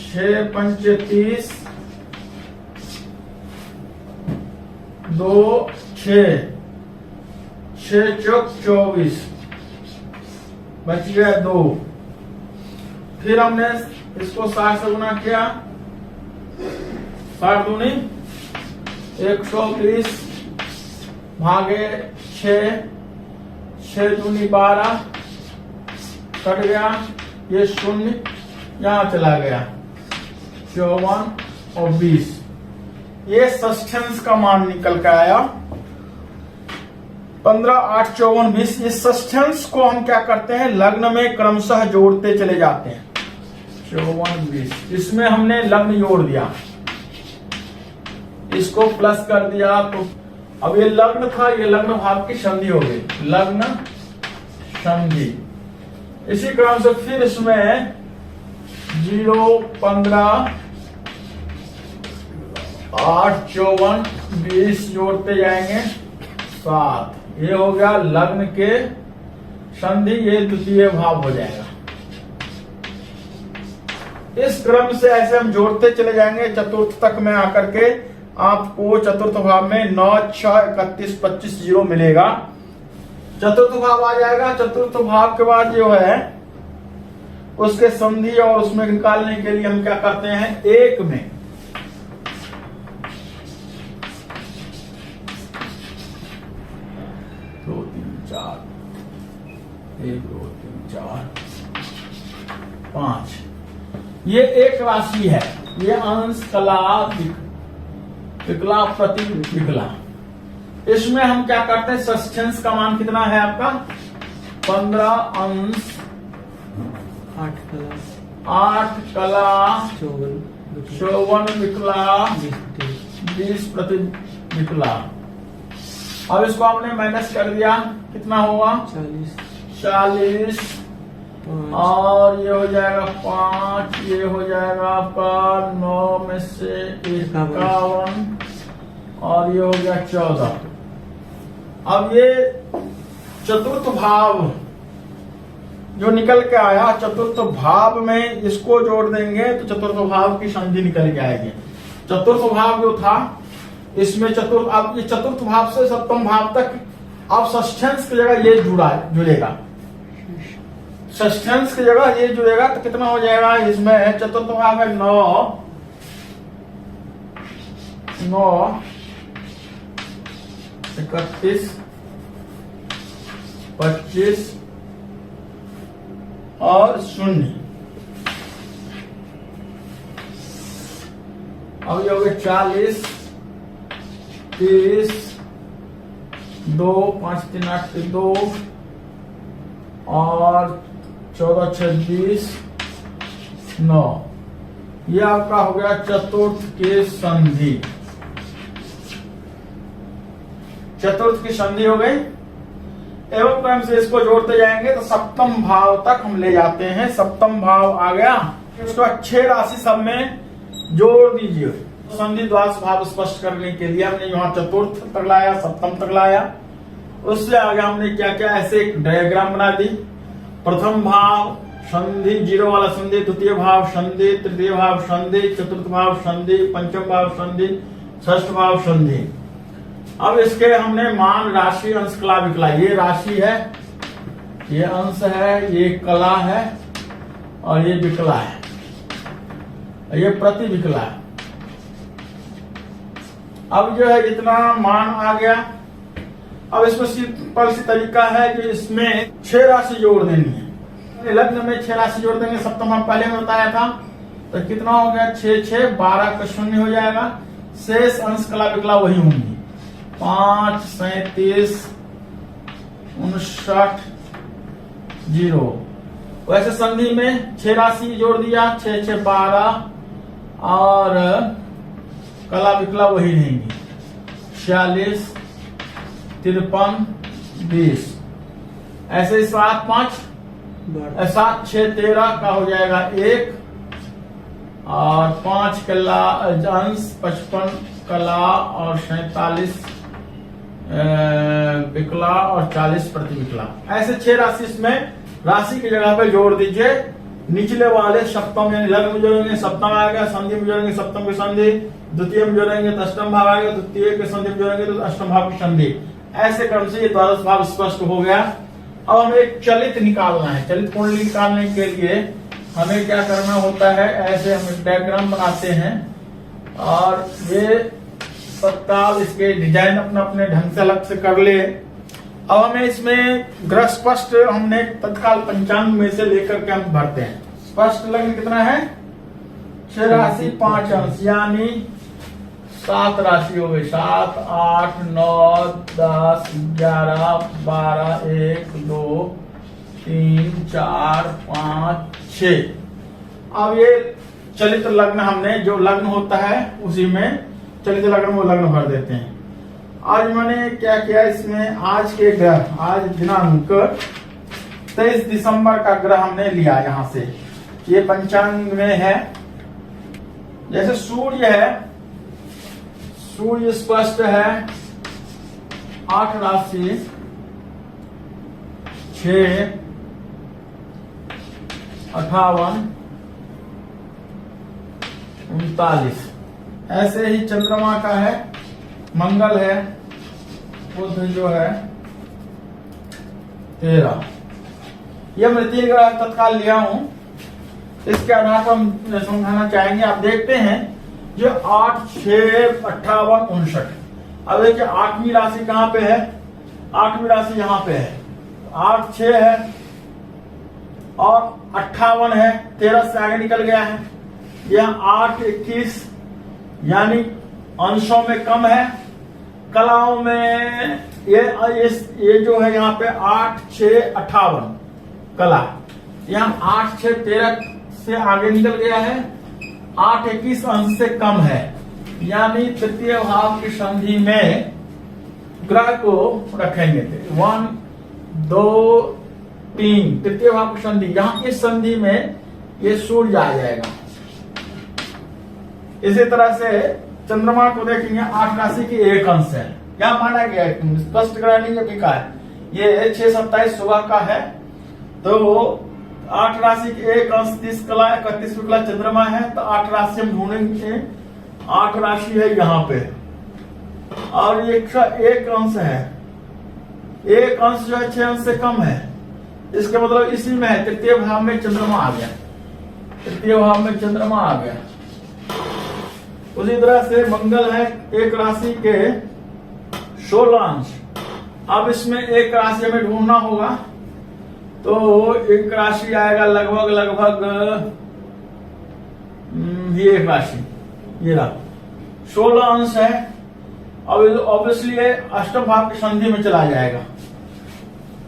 6 5 30, 2 6, 6 चौक 24, बच गया 2। फिर हमने इसको 60 से गुना किया, 60 दूनी 120 भागे 6, 6 दूनी 12, कट गया, ये 0 यहां चला गया, 54 और 20, ये षष्ठांश का मान निकल के आया 15 8 54 20। इस षष्ठांश को हम क्या करते हैं, लग्न में क्रमशः जोड़ते चले जाते हैं, 54 20, इसमें हमने लग्न जोड़ दिया, इसको प्लस कर दिया, तो अब ये लग्न था, ये लग्न भाव की संधि हो गई, लग्न संधि। इसी क्रम से फिर इसमें 0 15 8 54 20 जोड़ते जाएंगे 7, ये हो गया लग्न के संधि, ये द्वितीय भाव हो जाएगा। इस क्रम से ऐसे हम जोड़ते चले जाएंगे, चतुर्थ तक में आकर के आपको चतुर्थ भाव में 9 6 31 25 0 मिलेगा, चतुर्थ भाव आ जाएगा। चतुर्थ भाव के बाद जो है उसके संधि और उसमें निकालने के लिए हम क्या करते हैं, 1 में 2 3 4 1 2 3 4 5, ये एक राशि है, ये अंश कला विकला प्रति विकला। इसमें हम क्या करते हैं, षष्ठांश का मान कितना है आपका 15 अंश 8 कला 54 विकला 20 प्रति विकला। अब इसको हमने माइनस कर दिया, कितना होगा 40, और ये हो जाएगा 5, ये हो जाएगा आपका 9 में से 51, और ये हो गया 14। अब ये चतुर्थ भाव जो निकल के आया, चतुर्थ भाव में इसको जोड़ देंगे तो चतुर्थ भाव की संधि निकल के आएगी। चतुर्थ भाव जो था इसमें चतुर्थ, अब ये चतुर्थ भाव से सप्तम भाव तक अब षष्ठांश की जगह ये जुड़ेगा, षष्ठांश की जगह ये जुड़ेगा, तो कितना हो जाएगा, इसमें चतुर्थ भाव है 9 31 25 और 0। अब ये हो गया 40 30 2 5 3 8 2 और 14 26 9, ये आपका हो गया चतुर्थ के संधि, चतुर्थ की संधि हो गई। एवं क्रम से इसको जोड़ते जाएंगे तो सप्तम भाव तक हम ले जाते हैं, सप्तम भाव आ गया। उसके बाद 6 राशि सब में जोड़ दीजिए। संधि द्वादश भाव स्पष्ट करने के लिए हमने यहाँ चतुर्थ तक लाया, सप्तम तक लाया, उससे आगे हमने क्या क्या ऐसे एक डायग्राम बना दी। प्रथम भाव संधि, 0 वाला संधि, द्वितीय भाव संधि, तृतीय भाव संधि, चतुर्थ भाव संधि, पंचम भाव संधि, षष्ठ भाव संधि। अब इसके हमने मान, राशि, अंश, कला, विकला, ये राशि है, ये अंश है, ये कला है और ये विकला है, ये प्रति विकला है। अब जो है इतना मान आ गया। अब इसमें सिंपल सी तरीका है कि इसमें 6 राशि जोड़ देनी है। लग्न में 6 राशि जोड़ देंगे, सप्तम भाव पहले में बताया था, तो कितना हो गया 6 6 12 का शून्य हो जाएगा, शेष अंश कला विकला वही होंगी, 5 37 59 0। वैसे संधि में 6 राशि जोड़ दिया, 6 6 12 और कला विकला वही रहेंगी, 46 53 20। ऐसे 7 5 7 6 13 का हो जाएगा 1 और 5 कला अंश 55 कला और 47 विकला और 40 प्रतिविकला। ऐसे 6 राशि इसमें राशि की जगह पे जोड़ दीजिए। निचले वाले सप्तम यानी लग्न में जोड़ेंगे सप्तम आएगा, संधि में जोड़ेंगे सप्तम की संधि, द्वितीय में जोड़ेंगे तो अष्टम भाव आएगा, द्वितीय के संधि में जोड़ेंगे तो अष्टम भाव की संधि। ऐसे क्रम से ये द्वादश भाव स्पष्ट हो गया। अब हमें एक चलित निकालना है। चलित कुंडली निकालने के लिए हमें क्या करना होता है, ऐसे हम डायग्राम बनाते हैं और ये तत्काल इसके डिजाइन अपने अपने ढंग से अलग से कर ले। अब हमें इसमें ग्रह स्पष्ट हमने तत्काल पंचांग में से लेकर के हम भरते हैं। स्पष्ट लग्न कितना है 6 राशि 5 अंश यानी 7 राशि हो गई, 7 8 9 10 11 12 1 2 3 4 5 6। अब ये चलित लग्न हमने जो लग्न होता है उसी में चलित लग्न वो लग्न भर देते हैं। आज मैंने क्या किया इसमें, आज के ग्रह, आज दिनांक 23 दिसंबर का ग्रह हमने लिया यहाँ से, ये पंचांग में है। जैसे सूर्य है, सूर्य स्पष्ट है 8 राशि 6 58 39। ऐसे ही चंद्रमा का है, मंगल है, बुध जो है 13। ये मैं 3 ग्रह तत्काल लिया हूं, इसके आधार पर हम समझाना चाहेंगे। आप देखते हैं जो 8 6 58 59। अब देखिए 8वीं राशि कहां पे है, 8वीं राशि यहां पे है, 8 6 है और 58 है, 13 से आगे निकल गया है। यह 8 21 यानी अंशों में कम है। कलाओं में ये जो है यहाँ पे 8 6 58 कला, यहाँ 8 6 13 से आगे निकल गया है, 8 21 अंश से कम है। यानी तृतीय भाव की संधि में ग्रह को रखेंगे 1 2 3, तृतीय भाव की संधि, यहाँ इस संधि में ये सूर्य आ जाएगा। इसी तरह से चंद्रमा को देखेंगे 8 राशि की 1 अंश है, क्या माना गया है, स्पष्ट ग्रह नहीं है, लिखा है ये 6 27 सुबह का है, तो 8 राशि की 1 अंश 30 कला 31 विकला चंद्रमा है, तो 8 राशि हम ढूंढेंगे, 8 राशि है यहाँ पे और एक अंश है, 1 अंश जो है 6 अंश से कम है, इसका मतलब इसी में है, तृतीय भाव में चंद्रमा आ गया, तृतीय भाव में चंद्रमा आ गया। उसी तरह से मंगल है 1 राशि के 16 अंश। अब इसमें 1 राशि हमें ढूंढना होगा, तो 1 राशि आएगा लगभग ये 1 राशि, ये रहा 16 अंश है। अब ऑब्वियसली ये अष्टम भाव की संधि में चला जाएगा,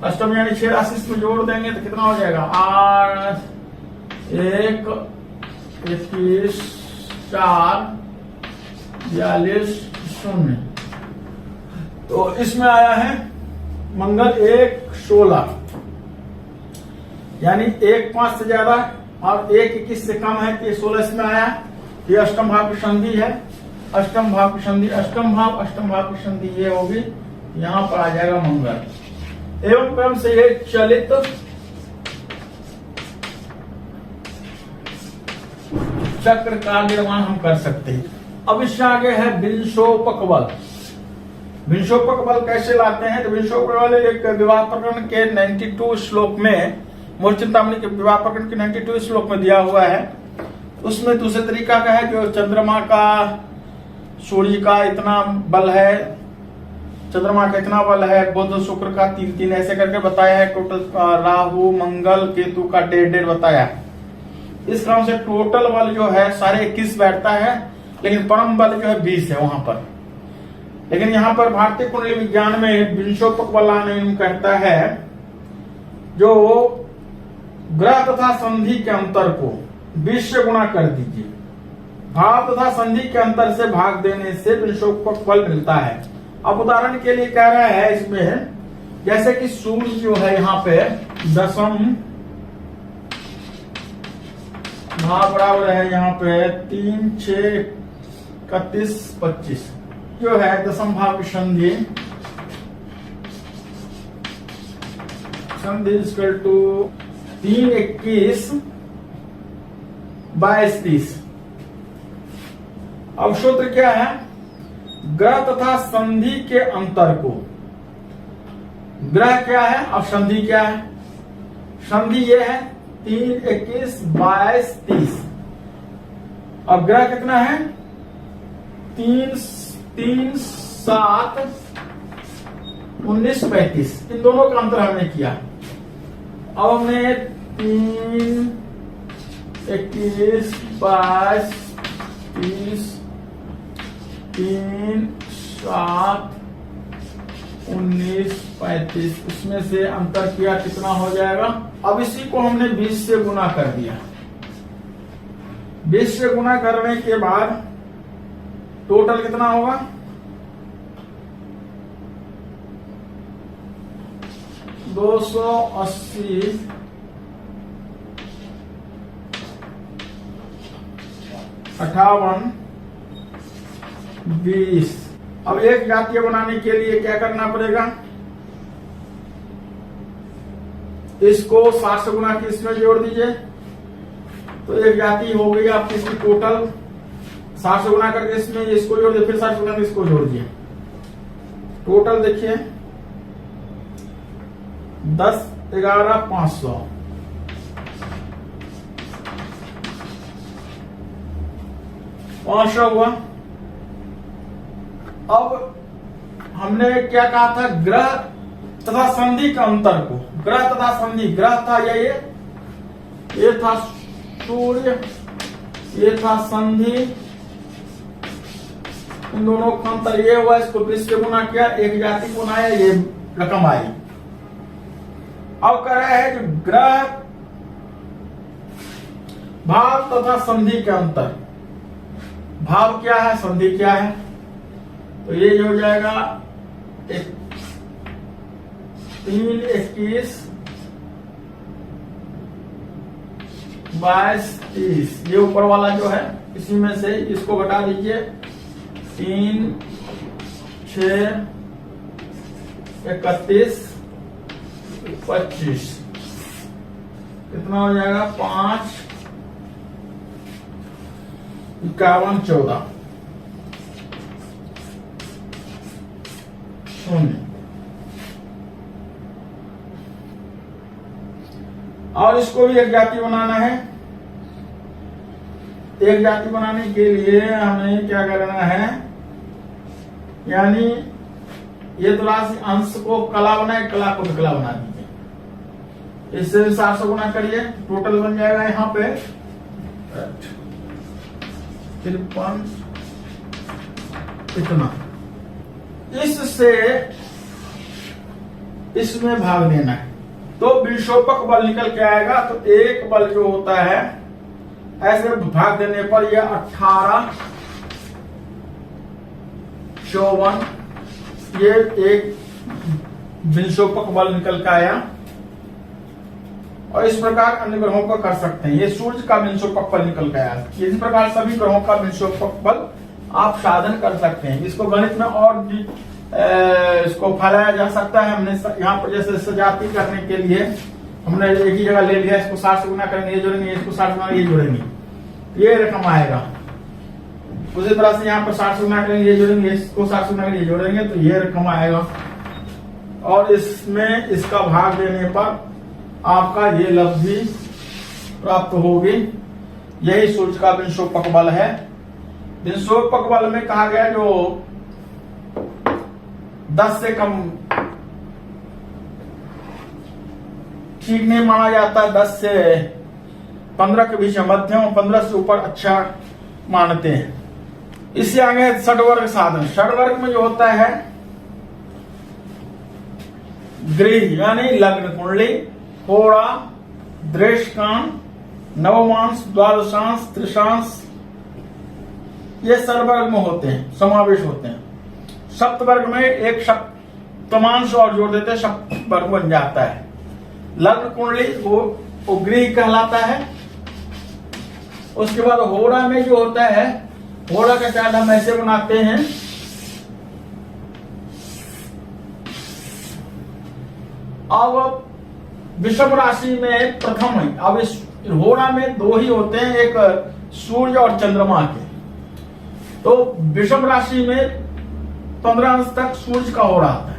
अष्टम यानी 6 राशि इसमें जोड़ देंगे तो कितना हो जाएगा 8 1 21 4 42 0। तो इसमें आया है मंगल 1 16 यानी 1 5 से ज्यादा और 1 21 से कम है, तो 16 इसमें आया। ये अष्टम भाव की संधि है, अष्टम भाव की संधि, अष्टम भाव की संधि ये होगी, यहां पर आ जाएगा मंगल। एवं क्रम से ये चलित चक्र का निर्माण हम कर सकते हैं। अब इससे आगे है विंशोपक बल। विंशोपक बल कैसे लाते हैं, तो विंशोपक बल एक विवाह प्रकरण के 92 श्लोक में, मूर्चिंतामणि के विवाह प्रकरण के 92 श्लोक में दिया हुआ है। उसमें दूसरे तरीका का है, जो चंद्रमा का सूर्य का इतना बल है, चंद्रमा का कितना बल है, बुध शुक्र का 3-3 ऐसे करके बताया है। टोटल राहु मंगल केतु का 1.5 बताया है। इस क्रम से टोटल बल जो है सारे 21 बैठता है, लेकिन परम बल जो है 20 है वहां पर। लेकिन यहाँ पर भारतीय कुंडली विज्ञान में विंशोपक बलान कहता है जो ग्रह तथा संधि के अंतर को 20 से गुणा कर दीजिए। भाव तथा संधि के अंतर से भाग देने से विंशोपक बल मिलता है। अब उदाहरण के लिए कह रहा है इसमें, जैसे कि सूर्य जो है यहाँ पे 10 भाव बराबर है यहाँ पे 3, 6, 31, 25 जो है 10th भाव की संधि इक्वल टू 3, 21, 22, 30। अब सूत्र क्या है, ग्रह तथा संधि के अंतर को, ग्रह क्या है और संधि क्या है। संधि ये है 3, 21, 22, 30 और ग्रह कितना है 3, 7, 19, 35। इन दोनों का अंतर हमने किया। अब हमने 3, 21, 22, 30, 3, 7, 19, 35 उसमें से अंतर किया, कितना हो जाएगा। अब इसी को हमने 20 से गुना कर दिया। 20 से गुना करने के बाद टोटल कितना होगा, $280, 58, 20। अब एक जातीय बनाने के लिए क्या करना पड़ेगा, इसको 60 से गुना के इसमें जोड़ दीजिए तो एक जाति हो गई आपकी। इसकी टोटल 60 से गुना करके इसमें इसको जोड़ दिए, फिर 60 से गुना करके इसको जोड़ दिए। टोटल देखिए 10, 11, 500। हुआ। अब हमने क्या कहा था, ग्रह तथा संधि के अंतर को, ग्रह तथा संधि, ग्रह था ये था सूर्य, ये था संधि, इन दोनों का अंतर ये हुआ। इसको 20 से गुना किया, एक जाति को बनाया, ये रकम आई। अब कह रहा है कि ग्रह भाव तथा संधि के अंतर, भाव क्या है संधि क्या है, तो ये हो जाएगा 3, 21, 22, 30। ये ऊपर वाला जो है इसी में से इसको घटा दीजिए। 3, 6, 31, 25 कितना हो जाएगा, 5, 51, 14 0। और इसको भी एक जाति बनाना है। एक जाति बनाने के लिए हमें क्या करना है, यानी ये तो राशि अंश को कला बनाए, कला को विकला बना दीजिए। इससे 700 गुना करिए, टोटल बन जाएगा यहाँ पे 53 इतना। इससे इसमें भाग देना है तो विंशोपक बल निकल के आएगा। तो एक बल जो होता है ऐसे भाग देने पर यह 18, 54 ये एक विंशोपक बल निकल के आया। और इस प्रकार अन्य ग्रहों का कर सकते हैं। ये सूर्य का विंशोपक बल निकल के आया। इस प्रकार सभी ग्रहों का विंशोपक बल आप साधन कर सकते हैं। इसको गणित में और भी इसको फैलाया जा सकता है। हमने यहाँ पर जैसे सजाती करने के लिए हमने एक ही जगह ले लिया, इसको 60 से गुना करेंगे, ये जोड़ेंगे, इसको 60 से गुना ये जोड़ेंगे, ये रकम आएगा। उसी तरह से यहाँ पर 60 से गुना करेंगे, ये जोड़ेंगे, इसको 60 से गुना करेंगे, ये जोड़ेंगे, तो ये रकम आएगा। और इसमें इसका भाग देने पर आपका ये लब्धि प्राप्त होगी। यही सूर्य का विंशोपक बल है। विंशोपक बल में कहा गया जो 10 से कम ठीक नहीं माना जाता, 10 से 15 के बीच में मध्यम, 15 से ऊपर अच्छा मानते हैं। इससे आगे षडवर्ग साधन। षडवर्ग में जो होता है गृह यानी लग्न कुंडली, होड़ा, दृष्टान, नवमांश, द्वादशांश, त्रिशांश, ये सर्वर्ग में होते हैं, समावेश होते हैं। सप्तवर्ग में एक सप्तमांश और जोड़ देते हैं, सप्तवर्ग बन जाता है। लग्न कुंडली वो गृह कहलाता है। उसके बाद होड़ा में जो होता है, होड़ा का चार्ट हम ऐसे बनाते हैं, अब विषम राशि में प्रथम है। अब इस होड़ा में 2 ही होते हैं, एक सूर्य और चंद्रमा के। तो विषम राशि में 15 अंश तक सूर्य का होड़ा आता है,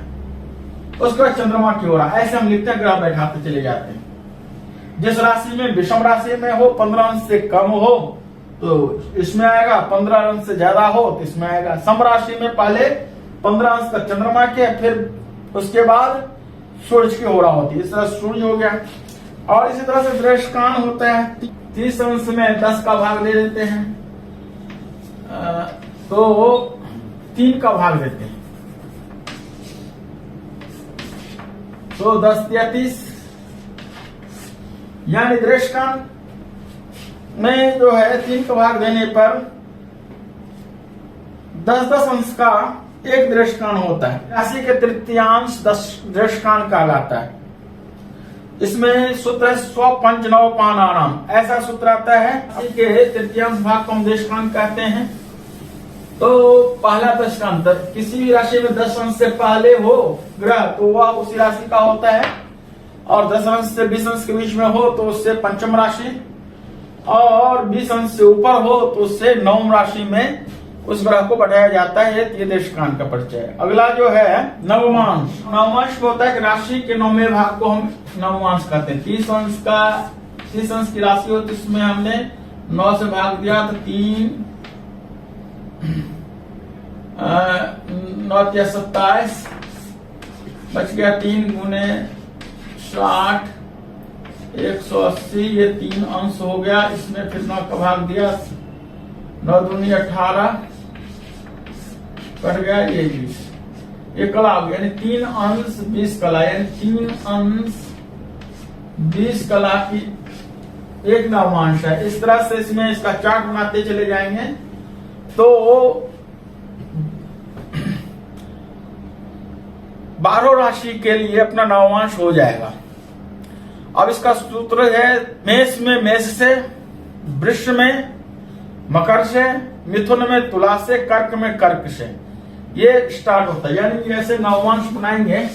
उसके बाद चंद्रमा की होड़ा। ऐसे हम लिखते हैं, ग्रह बैठाते चले जाते हैं। जिस राशि में विषम राशि में हो 15 अंश से कम हो तो इसमें आएगा, 15 अंश से ज्यादा हो तो इसमें आएगा। सम राशि में पहले 15 अंश तक चंद्रमा के, फिर उसके बाद सूर्य की होड़ा होती है। इस तरह सूर्य हो गया। और इसी तरह से दृष्टान होता है, 30 अंश में 10 का भाग दे देते हैं, तो 3 का भाग देते हैं, तो 10 या 30, यानी दृष्टान में जो है 3 का भाग देने पर 10-10 अंश का एक दृष्टान होता है। राशि के तृतीयांश 10 दृष्टान कहलाता है। इसमें सूत्र है 100 पंच 9 पान आराम, ऐसा सूत्र आता है। राशि के तृतीयांश भाग को हम दृष्टान कहते हैं। तो पहला दृष्टांत, किसी भी राशि में 10 अंश से पहले हो ग्रह तो वह उसी राशि का होता है, और 10 अंश से 20 अंश के बीच में हो तो उससे पंचम राशि, और 20 अंश से ऊपर हो तो उससे नवम राशि में उस ग्रह को बढ़ाया जाता है। ये दृष्टांत का परिचय है। अगला जो है नवमांश। नवमांश होता है कि राशि के 9वें भाग को हम नवमांश कहते हैं। 30 अंश की राशि होती है, इसमें हमने 9 से भाग दिया तो 3 9 या 27 बच गया, 3 गुने 60 180, ये 3 अंश हो गया। इसमें फिर 9 का भाग दिया, 9 दूनी 18 कट गया, ये 20, ये कला हो गया। यानी 3 अंश 20 कला, यानी 3 अंश 20 कला की एक नवमांश है। इस तरह से इसमें इसका चार्ट बनाते चले जाएंगे तो 12 राशि के लिए अपना नवमांश हो जाएगा। अब इसका सूत्र है मेष में मेष से, वृष में मकर से, मिथुन में तुला से, कर्क में कर्क से, ये स्टार्ट होता है। यानी ऐसे नवमांश बनाएंगे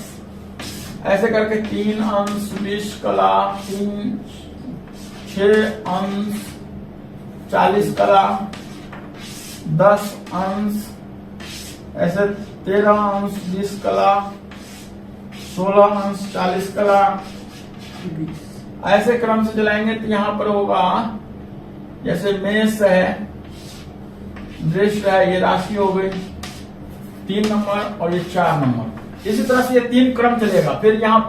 ऐसे करके 3 अंश 20 कला, 6 अंश 40 कला, 10 अंश, ऐसे 13 अंश 20 कला, 16 अंश 40 कला, ऐसे क्रम से चलाएंगे तो यहां पर होगा जैसे मेष है, वृष है, ये राशि हो गई 3 नंबर और ये 4 नंबर। इसी तरह से ये 3 क्रम चलेगा। फिर यहाँ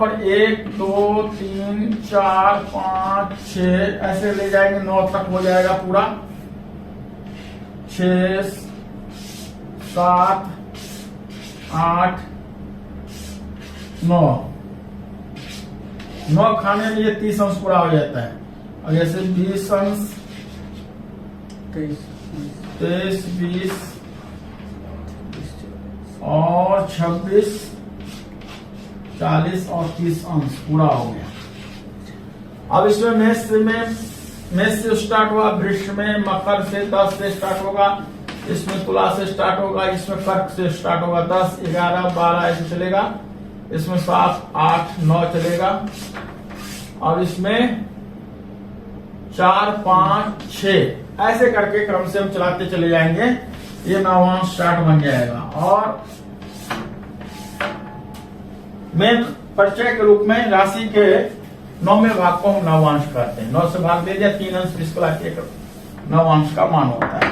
पर 1 2 3 4 5 6 ऐसे ले जाएंगे, 9 तक हो जाएगा पूरा। 6 7 8 9 खाने में ये 30 अंश पूरा हो जाता है। और जैसे 20 अंश 23 20 और 26 40 और 30 अंश पूरा हो गया। अब इसमें मेष से स्टार्ट हुआ, वृष में मकर से 10 से स्टार्ट होगा, इसमें तुला से स्टार्ट होगा, इसमें कर्क से स्टार्ट होगा, 10 11 12 ऐसे चलेगा, इसमें 7 8 9 चलेगा, और इसमें 4 5 6 ऐसे करके क्रम से हम चलाते चले जाएंगे। ये नवमांश स्टार्ट बन जाएगा। और मेन परिचय के रूप में राशि के 9वें भाग को हम नवमांश कहते हैं। 9 से भाग दे दिया, 3 अंश 20 कला के नवमांश का मान होता है।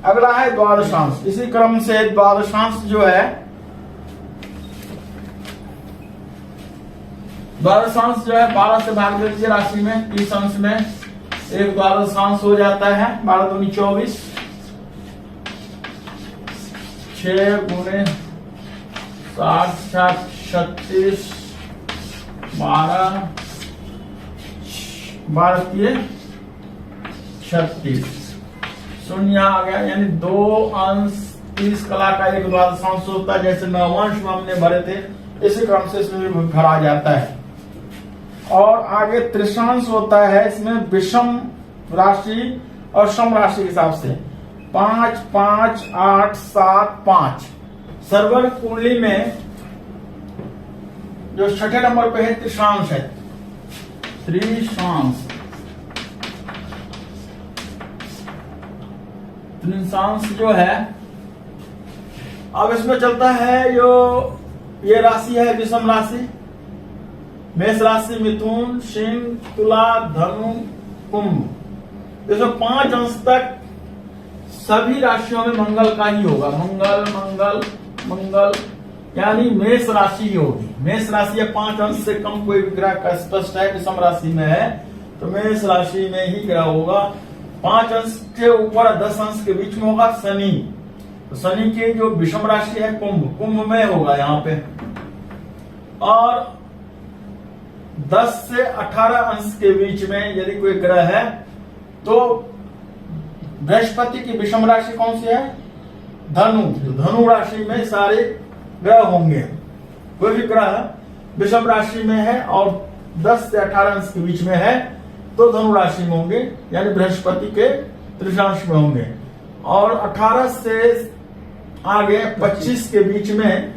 अगला है द्वादशांश। इसी क्रम से द्वादशांश जो है, द्वादशांश जो है 12 से भाग दे दीजिए राशि में, 30 अंश में एक द्वादशांश हो जाता है। 12 दूनी 24, 6 गुणे 60 60 36, 12 12 36 शून्य आ गया, यानी 2 अंश 30 कला का एक द्वादशांश होता है। जैसे नवांश में हमने भरे थे, इसी क्रम से इसमें भी भरा जाता है। और आगे त्रिशांश होता है, इसमें विषम राशि और सम राशि के हिसाब से 5 5 8 7 5। सर्वर कुंडली में जो छठे नंबर पे है त्रिशांश है, त्रिशांश। त्रिशांश जो है, अब इसमें चलता है जो ये राशि है विषम राशि, मेष राशि, मिथुन, सिंह, तुला, धनु, कुंभ। इसमें 5 अंश तक सभी राशियों में मंगल का ही होगा। मंगल मंगल मंगल, यानी मेष राशि ही होगी। मेष राशि या 5 अंश से कम कोई भी ग्रह का स्पष्ट है विषम राशि में है तो मेष राशि में ही ग्रह होगा। 5 अंश के ऊपर 10 अंश के बीच में होगा शनि। तो शनि की जो विषम राशि है कुंभ, कुंभ में होगा यहाँ पे। और 10 से 18 अंश के बीच में यदि कोई ग्रह है तो बृहस्पति की विषम राशि कौन सी है? धनु। धनु राशि में सारे ग्रह होंगे। कोई भी ग्रह विषम राशि में है और 10 से 18 अंश के बीच में है तो धनु राशि में होंगे, यानी बृहस्पति के त्रिशांश में होंगे। और 18 से आगे 25 के बीच में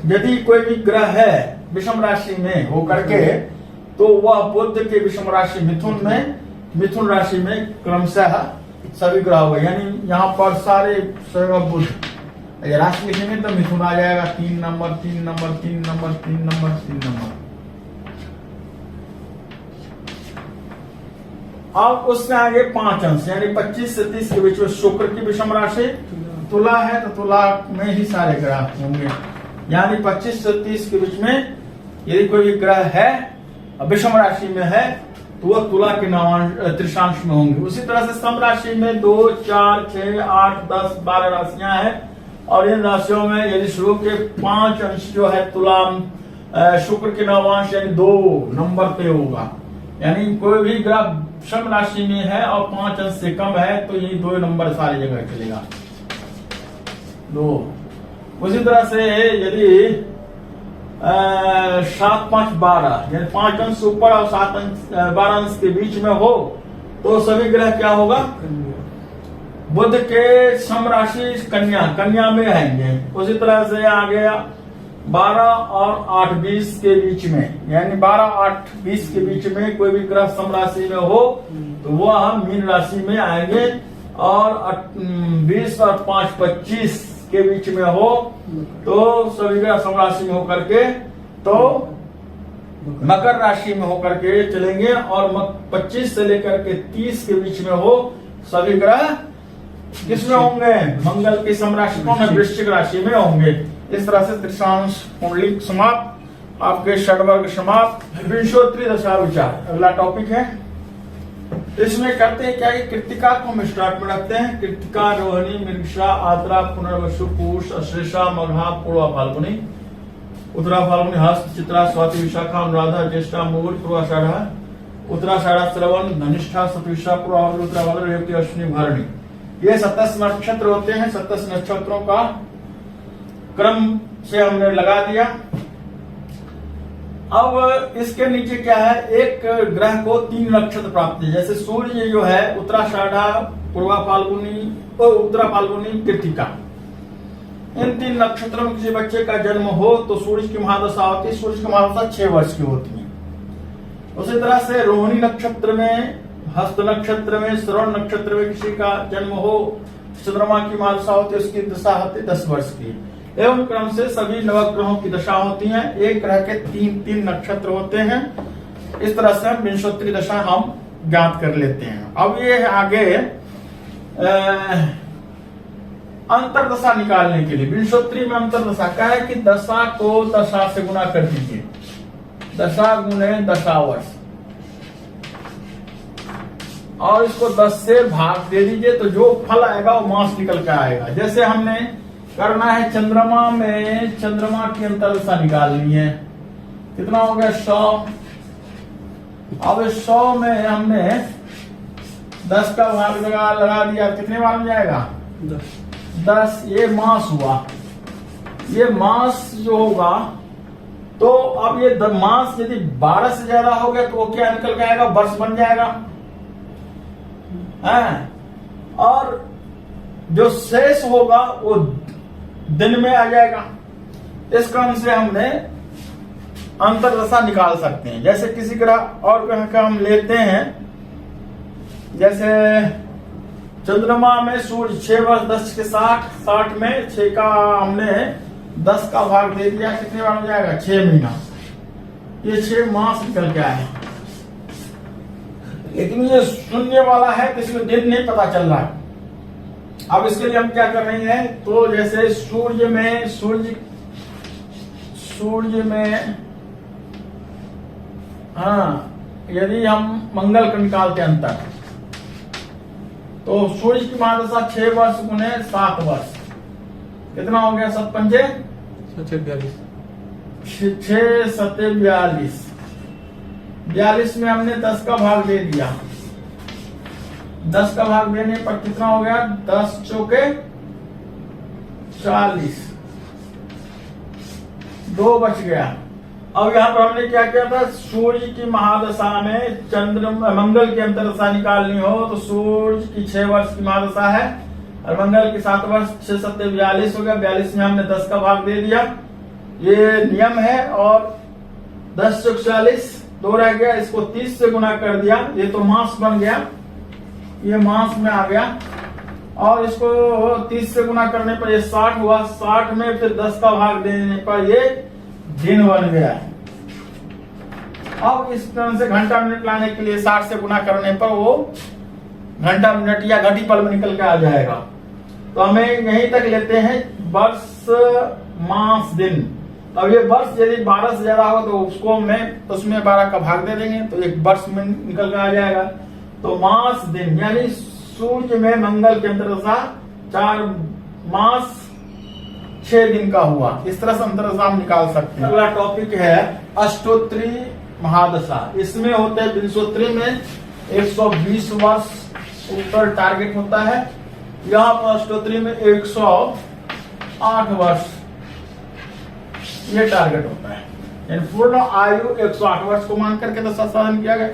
यदि कोई भी ग्रह है विषम राशि में होकर के तो वह बुध के विषम राशि मिथुन में, मिथुन राशि में क्रमशः सभी ग्रह होगा। यानी यहाँ पर सारे बुध राशि लिखेंगे तो मिथुन आ जाएगा 3 number 3 number 3 number 3 number 3 number. अब उससे आगे 5 अंश यानी 25 से 30 के बीच में शुक्र की विषम राशि तुला है तो तुला में ही सारे ग्रह होंगे। यानी 25 से 30 के बीच में यदि कोई ग्रह है विषम राशि में है तो वह तुला के त्रिशांश में होंगे। उसी तरह से सम राशि में 2 4 6 8 10 12 राशियां हैं और इन राशियों में यदि शुरू के 5 अंश जो है तुला शुक्र के नवांश यानी 2 नंबर पे होगा। यानी कोई भी ग्रह सम राशि में है और 5 अंश से कम है तो ये 2 नंबर सारी जगह चलेगा 2। उसी तरह से यदि 7 5 12 यानी 5 अंश ऊपर और 7 अंश 12 अंश के बीच में हो तो सभी ग्रह क्या होगा? बुध के सम राशि कन्या, कन्या में आएंगे। उसी तरह से आ गया 12 और 8 20 के बीच में, यानी 12 8 20 के बीच में कोई भी ग्रह सम राशि में हो तो वह मीन राशि में आएंगे। और 20 और 5 25 के बीच में हो तो सभी ग्रह सम राशि में होकर के तो मकर राशि में होकर के चलेंगे। और 25 से लेकर के 30 के बीच में हो सभी ग्रह किसमें होंगे? मंगल की सम राशि कौन है? वृश्चिक राशि में होंगे। इस तरह से त्रिशांश कुंडली समाप्त, आपके षडवर्ग समाप्त, विंशोत्तरी दशा विचार। अगला टॉपिक है, इसमें करते हैं क्या कि कृत्तिका को हम स्टार्ट में रखते हैं। कृत्तिका, रोहिणी, मृगशिरा, आद्रा, पुनर्वसु, पूष, अश्लेषा, मघा, पूर्वा फाल्गुनी, उत्तरा फाल्गुनी, हस्त, चित्रा, स्वाति, विशाखा, अनुराधा, ज्येष्ठा, मूल, पूर्वाषाढ़ा, उत्तराषाढ़ा, श्रवण, धनिष्ठा, शतविशा, पूर्वाभाद्र, उत्तराभाद्र, रेवती, अश्विनी, भरणी। ये 27 नक्षत्र होते हैं। 27 नक्षत्रों का क्रम से हमने लगा दिया। अब इसके नीचे क्या है, एक ग्रह को 3 नक्षत्र प्राप्त है। जैसे सूर्य जो है उत्तराषाढ़ा, पूर्वा फाल्गुनी और उत्तरा फाल्गुनी, कृत्तिका, इन 3 नक्षत्रों में किसी बच्चे का जन्म हो तो सूर्य की महादशा होती है। सूर्य की महादशा 6 वर्ष की होती है। उसी तरह से रोहिणी नक्षत्र में, हस्त नक्षत्र में, श्रवण नक्षत्र में किसी का जन्म हो, चंद्रमा की महादशा होती है, उसकी दशा होती है 10 वर्ष की। एवं क्रम से सभी नवग्रहों की दशा होती है। एक ग्रह के 3 नक्षत्र होते हैं। इस तरह से विंशोत्तरी दशा हम ज्ञात कर लेते हैं। अब ये आगे अंतरदशा निकालने के लिए विंशोत्तरी में अंतरदशा क्या है कि दशा को दशा से गुना कर दीजिए, दशा गुने दशावर्ष, और इसको 10 से भाग दे दीजिए, तो जो फल आएगा वो मास निकल के आएगा। जैसे हमने करना है चंद्रमा में, चंद्रमा की अंतरदशा निकालनी है, कितना हो गया 100। अब 100 में हमने 10 का भाग लगा दिया, कितने बार में जाएगा 10। ये मास हुआ, ये मास जो होगा, तो अब ये मास यदि 12 से ज्यादा हो गया तो वो क्या निकल के आएगा, वर्ष बन जाएगा है। और जो शेष होगा वो दिन में आ जाएगा। इस क्रम से हमने अंतरदशा निकाल सकते हैं। जैसे किसी ग्रह और ग्रह का हम लेते हैं, जैसे चंद्रमा में सूर्य 6 वर्ष 10 के 60 में 6 का हमने 10 का भाग दे दिया, कितने बार हो जाएगा 6 महीना, ये 6 मास निकल के आए। लेकिन ये शून्य वाला है तो इसमें दिन नहीं पता चल रहा है। अब इसके लिए हम क्या कर रहे हैं, तो जैसे सूर्य में यदि हम मंगल का निकालते हैं अंतर, तो सूर्य की महादशा 6 वर्ष गुने 7 वर्ष, कितना हो गया 7 पंजे 6 सत्ते 42। 42 में हमने 10 का भाग दे दिया, 10 का भाग देने पर कितना हो गया 10 चौके 40, 2 बच गया। अब यहाँ पर हमने क्या किया था, सूर्य की महादशा में मंगल की अंतरदशा निकालनी हो तो सूर्य की 6 वर्ष की महादशा है और मंगल की 7 वर्ष, 6 सत्ते 42 हो गया। 42 में हमने 10 का भाग दे दिया, ये नियम है। और 10 चौक 40, 2 रह गया, इसको 30 से गुना कर दिया, ये तो मास बन गया, ये मास में आ गया। और इसको 30 से गुना करने पर ये 60 हुआ, 60 में फिर 10 का भाग देने पर ये दिन बन गया। अब इस तरह से घंटा मिनट लाने के लिए 60 से गुना करने पर वो घंटा मिनट या घटी पल में निकल के आ जाएगा। तो हमें यहीं तक लेते हैं वर्ष मास दिन। अब ये वर्ष यदि 12 से ज्यादा हो तो उसको उसमें 12 का भाग दे देंगे तो एक वर्ष में निकल के आ जाएगा। तो मास दिन यानी सूर्य में मंगल के अंतरदशा 4 मास 6 दिन का हुआ। इस तरह से अंतरदशा हम निकाल सकते हैं। अगला टॉपिक है अष्टोत्तरी महादशा। इसमें होते हैं विंशोत्तरी में 120 वर्ष ऊपर टारगेट होता है, यहाँ पर अष्टोत्तरी में 108 वर्ष ये टारगेट होता है। यानी पूर्ण आयु 108 वर्ष को मान करके दशा साधन किया गया।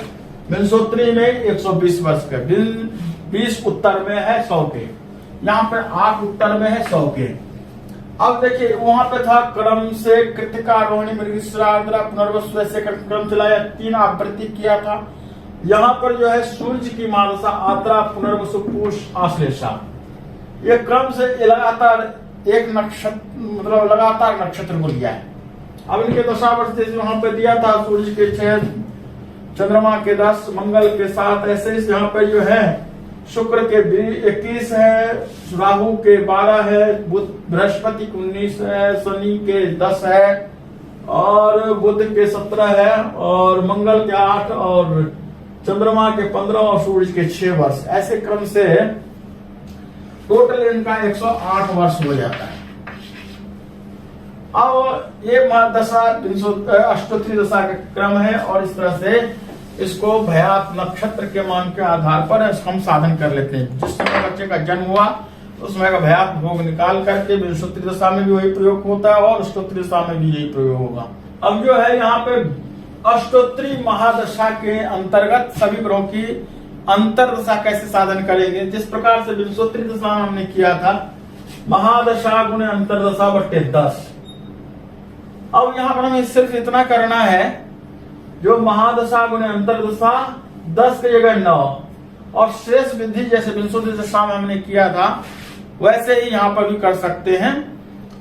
विंशोत्तरी में 120 वर्ष का, 20 उत्तर में है 100 के, यहाँ पे 8 उत्तर में है 100 के। अब देखिए वहां पे था क्रम से कृतिका, रोहिणी, मृगशिरा, आर्द्रा, पुनर्वसु, ऐसे क्रम चलाया, 3 आवृत्ति किया था। यहाँ पर जो है सूर्य की महादशा आर्द्रा, पुनर्वसु, पूष, आश्लेषा, ये क्रम से लगातार एक नक्षत्र मतलब लगातार नक्षत्र को लिया है। अब इनके दशावर्ष जैसे वहां पे दिया था, सूर्य के 6, चंद्रमा के 10, मंगल के 7, ऐसे यहाँ पे जो है शुक्र के 21 है, राहु के 12 है, बुध बृहस्पति के 19 है, शनि के 10 है और बुध के 17 है और मंगल के 8 और चंद्रमा के 15 और सूर्य के 6 वर्ष। ऐसे क्रम से टोटल इनका 108 वर्ष हो जाता है। अब ये दशा अष्टोत्तरी दशा का क्रम है और इस तरह से इसको भयात नक्षत्र के मान के आधार पर हम साधन कर लेते हैं। जिस समय बच्चे का जन्म हुआ उस समय का भयात भोग निकाल करके विंशोत्तरी दशा में भी वही प्रयोग होता है और अष्टोत्तरी दशा में भी यही प्रयोग होगा। अब जो है यहाँ पे अष्टोत्तरी महादशा के अंतर्गत सभी ग्रहों की अंतरदशा कैसे साधन करेंगे, जिस प्रकार से विंशोत्तरी दशा में हमने किया था महादशा गुणे अंतरदशा बट्टे 10। अब यहाँ पर हमें सिर्फ इतना करना है, जो महादशा गुणे अंतरदशा 10 की जगह 9 और शेष विधि जैसे विंशोत्तरी दशा में हमने किया था वैसे ही यहाँ पर भी कर सकते हैं।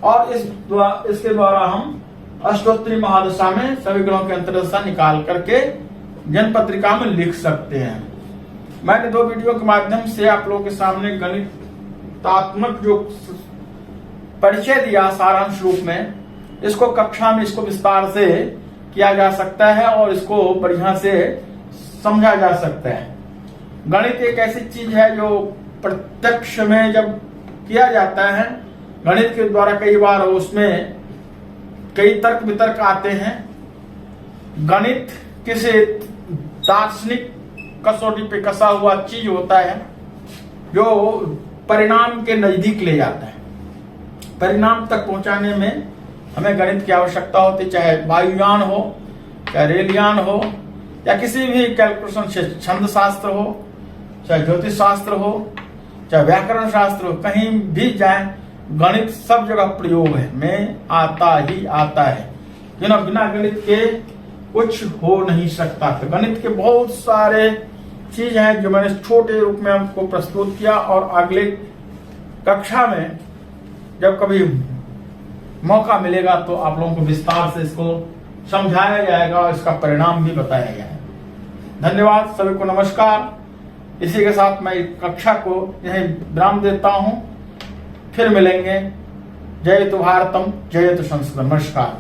और इसके द्वारा हम अष्टोत्तरी महादशा में सभी ग्रहों की अंतरदशा निकाल करके जन पत्रिका में लिख सकते हैं। मैंने 2 वीडियो के माध्यम से आप लोगों के सामने गणित संक्षिप्तात्मक जो परिचय दिया सारांश रूप में, इसको कक्षा में इसको विस्तार से किया जा सकता है और इसको बढ़िया से समझा जा सकता है। गणित एक ऐसी चीज है जो प्रत्यक्ष में जब किया जाता है, गणित के द्वारा कई बार उसमें कई तर्क वितर्क आते हैं। गणित किसी दार्शनिक कसौटी पे कसा हुआ चीज होता है जो परिणाम के नजदीक ले जाता है। परिणाम तक पहुंचाने में हमें गणित की आवश्यकता होती, चाहे वायुयान हो, चाहे रेलयान हो, या किसी भी कैलकुलेशन, छंद शास्त्र हो, चाहे ज्योतिष शास्त्र हो, चाहे व्याकरण शास्त्र हो, कहीं भी जाए गणित सब जगह प्रयोग है, में आता ही आता है। बिना गणित के कुछ हो नहीं सकता। तो गणित के बहुत सारे चीज हैं जो मैंने छोटे रूप में आपको प्रस्तुत किया, और अगले कक्षा में जब कभी मौका मिलेगा तो आप लोगों को विस्तार से इसको समझाया जाएगा और इसका परिणाम भी बताया जाएगा। धन्यवाद, सभी को नमस्कार। इसी के साथ मैं कक्षा को यहीं विराम देता हूं, फिर मिलेंगे। जय तो भारतम, जय तो संस्कृत। नमस्कार।